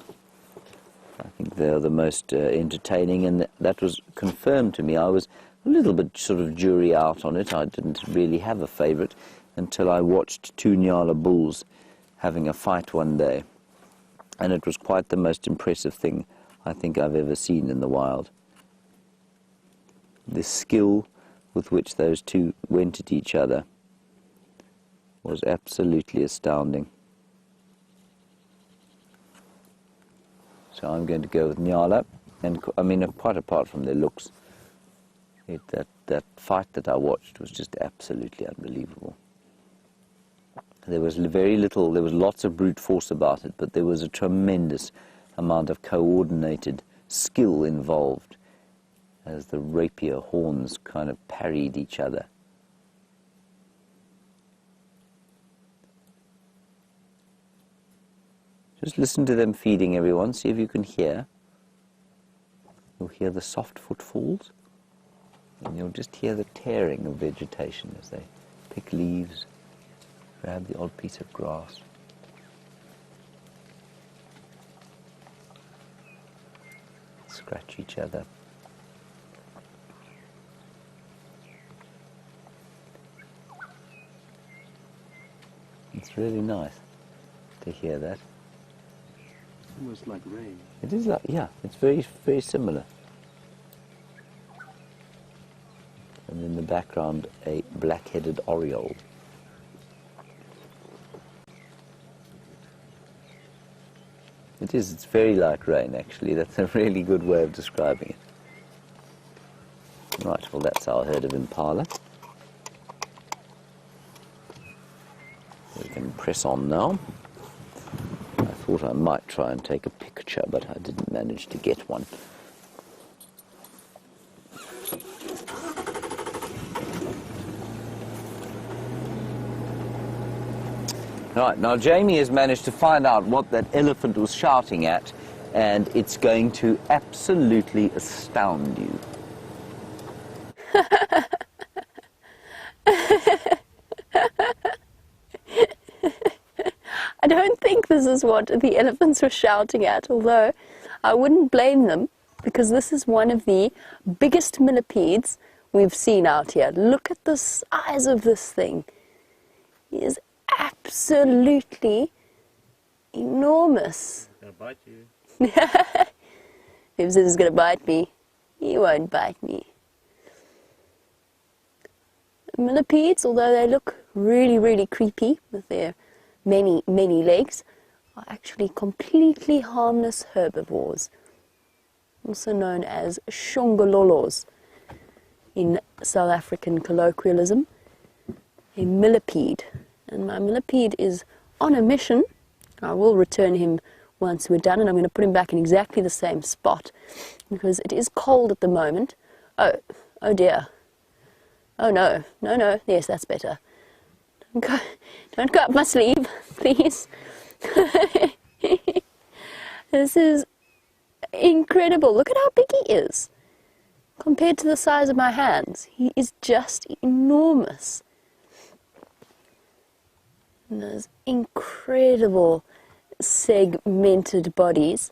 I think they are the most entertaining, and that was confirmed to me. I was a little bit sort of jury out on it. I didn't really have a favourite until I watched 2 Nyala bulls having a fight one day. And it was quite the most impressive thing I think I've ever seen in the wild. The skill with which those two went at each other was absolutely astounding. So I'm going to go with Nyala, and I mean, quite apart from their looks, that fight that I watched was just absolutely unbelievable. There was very little, there was lots of brute force about it, but there was a tremendous amount of coordinated skill involved as the rapier horns kind of parried each other. Just listen to them feeding, everyone. See if you can hear. You'll hear the soft footfalls, and you'll just hear the tearing of vegetation as they pick leaves, grab the odd piece of grass. Scratch each other. It's really nice to hear that. Almost like rain. It is like, yeah, it's very, very similar. And in the background, a black-headed oriole. It is, it's very like rain, actually. That's a really good way of describing it. Right, well, that's our herd of impala. We can press on now. I thought I might try and take a picture, but I didn't manage to get one. Right, now Jamie has managed to find out what that elephant was shouting at, and it's going to absolutely astound you. I don't think this is what the elephants were shouting at, although I wouldn't blame them, because this is one of the biggest millipedes we've seen out here. Look at the size of this thing. It is absolutely enormous. Gonna bite you. If this is going to bite me, he won't bite me. Millipedes, although they look really, really creepy with their many, many legs, are actually completely harmless herbivores, also known as shongololos in South African colloquialism. A millipede. And my millipede is on a mission. I will return him once we're done, and I'm going to put him back in exactly the same spot because it is cold at the moment. Oh dear. Oh no, yes, that's better. Don't go up my sleeve, please. This is incredible. Look at how big he is compared to the size of my hands. He is just enormous. And those incredible segmented bodies,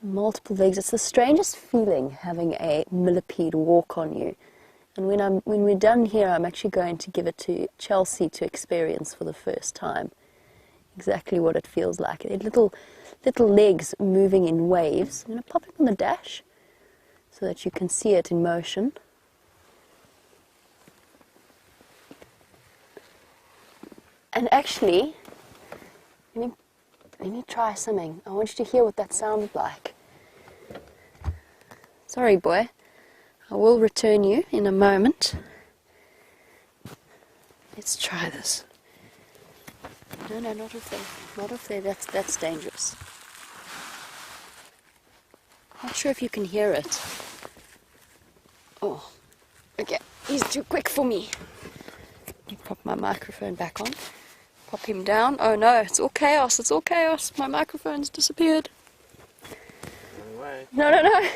multiple legs. It's the strangest feeling having a millipede walk on you. And when we're done here, I'm actually going to give it to Chelsea to experience for the first time exactly what it feels like. They're little legs moving in waves. I'm going to pop it on the dash so that you can see it in motion. And actually, let me try something. I want you to hear what that sounded like. Sorry, boy. I will return you in a moment. Let's try this. No, not off there. Not off there. That's dangerous. Not sure if you can hear it. Oh, okay. He's too quick for me. Let me pop my microphone back on. Pop him down. Oh no, it's all chaos. It's all chaos. My microphone's disappeared. Wrong way. No.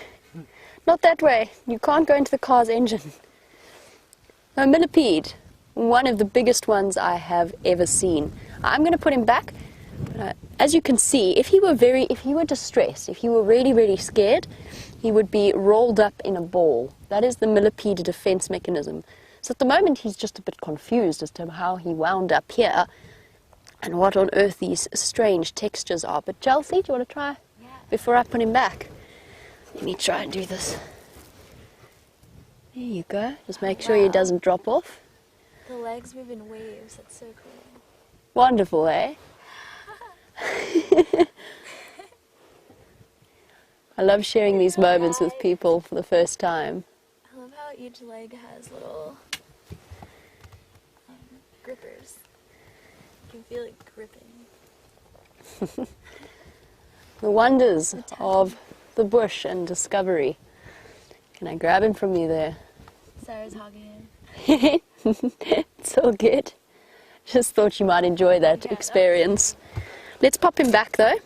Not that way. You can't go into the car's engine. A millipede. One of the biggest ones I have ever seen. I'm going to put him back. But as you can see, if he were distressed, if he were really, really scared, he would be rolled up in a ball. That is the millipede defense mechanism. So at the moment, he's just a bit confused as to how he wound up here and what on earth these strange textures are. But Chelsea, do you want to try before I put him back? Let me try and do this. There you go. Just make sure he doesn't drop off. The legs move in waves. That's so cool. Wonderful, eh? I love sharing these moments with people for the first time. I love how each leg has little grippers. You can feel it gripping. The wonders of the bush and discovery. Can I grab him from you there? Sarah's hogging him. It's all good. Just thought you might enjoy that experience. Let's pop him back though,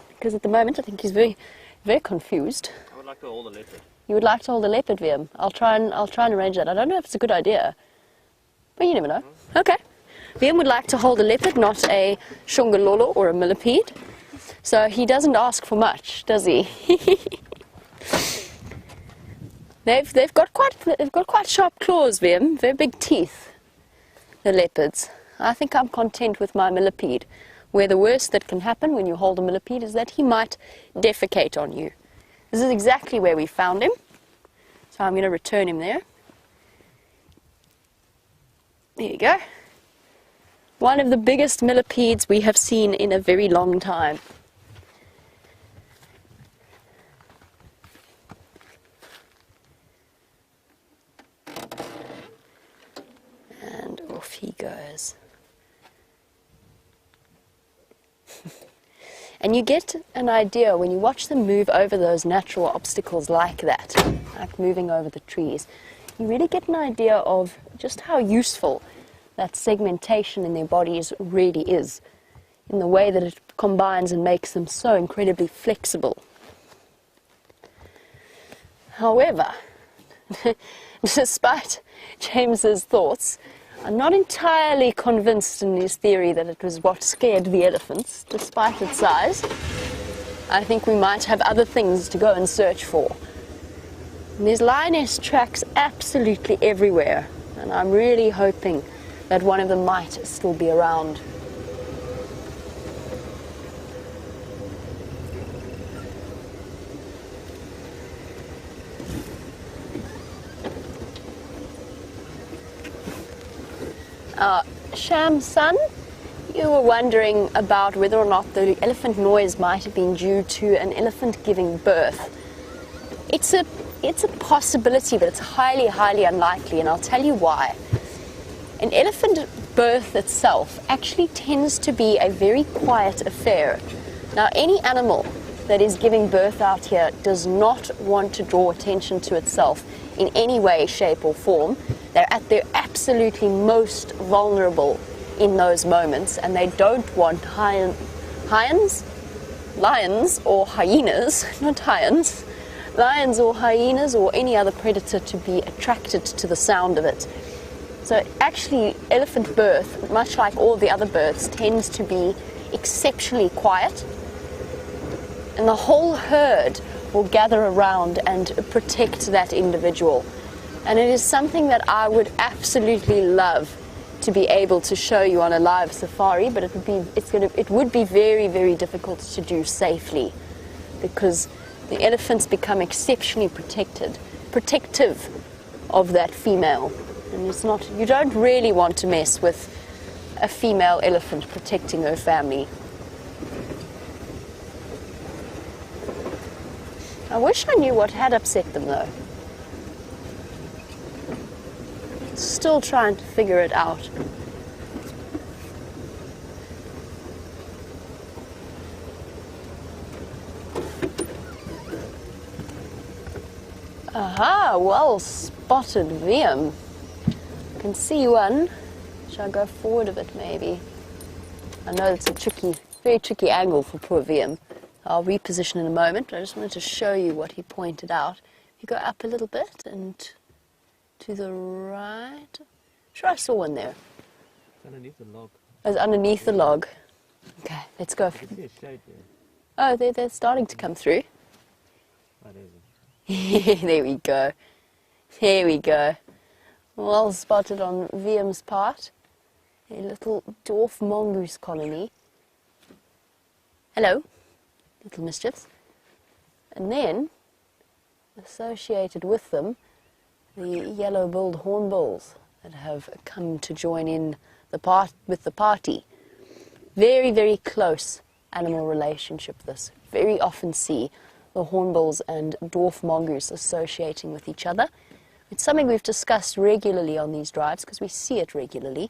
because at the moment I think he's very, very confused. I would like to hold a leopard. You would like to hold a leopard, Liam? I'll try and arrange that. I don't know if it's a good idea, but you never know. Okay. Liam would like to hold a leopard, not a shongololo or a millipede. So he doesn't ask for much, does he? They've got quite sharp claws, Liam. Very big teeth. The leopards. I think I'm content with my millipede, where the worst that can happen when you hold a millipede is that he might defecate on you. This is exactly where we found him, so I'm going to return him there. There you go. One of the biggest millipedes we have seen in a very long time. And off he goes. And you get an idea when you watch them move over those natural obstacles like that, like moving over the trees. You really get an idea of just how useful that segmentation in their bodies really is, in the way that it combines and makes them so incredibly flexible. However, despite James's thoughts, I'm not entirely convinced in his theory that it was what scared the elephants, despite its size. I think we might have other things to go and search for. And there's lioness tracks absolutely everywhere, and I'm really hoping that one of them might still be around. Sham son, you were wondering about whether or not the elephant noise might have been due to an elephant giving birth. It's a possibility, but it's highly, highly unlikely, and I'll tell you why. An elephant birth itself actually tends to be a very quiet affair. Now, any animal that is giving birth out here does not want to draw attention to itself in any way, shape, or form. They're at their absolutely most vulnerable in those moments, and they don't want lions or hyenas, not lions, lions or hyenas or any other predator to be attracted to the sound of it. So actually, elephant birth, much like all the other births, tends to be exceptionally quiet, and the whole herd will gather around and protect that individual. And it is something that I would absolutely love to be able to show you on a live safari, but it would be very, very difficult to do safely, because the elephants become exceptionally protective of that female. And you don't really want to mess with a female elephant protecting her family. I wish I knew what had upset them though. Still trying to figure it out. Aha, well spotted, VM. I can see one. Shall I go forward a bit maybe? I know it's a very tricky angle for poor VM. I'll reposition in a moment, but I just wanted to show you what he pointed out. You go up a little bit and to the right. Sure, I saw one there. It's underneath the log. It's underneath the log. Okay, let's go. I can see a shade there. Oh, they're starting to come through. Oh, there's it. There we go. There we go. Well spotted on VM's part. A little dwarf mongoose colony. Hello, little mischiefs. And then, associated with them, the yellow-billed hornbills that have come to join in with the party. Very, very close animal relationship this. Very often see the hornbills and dwarf mongoose associating with each other. It's something we've discussed regularly on these drives because we see it regularly.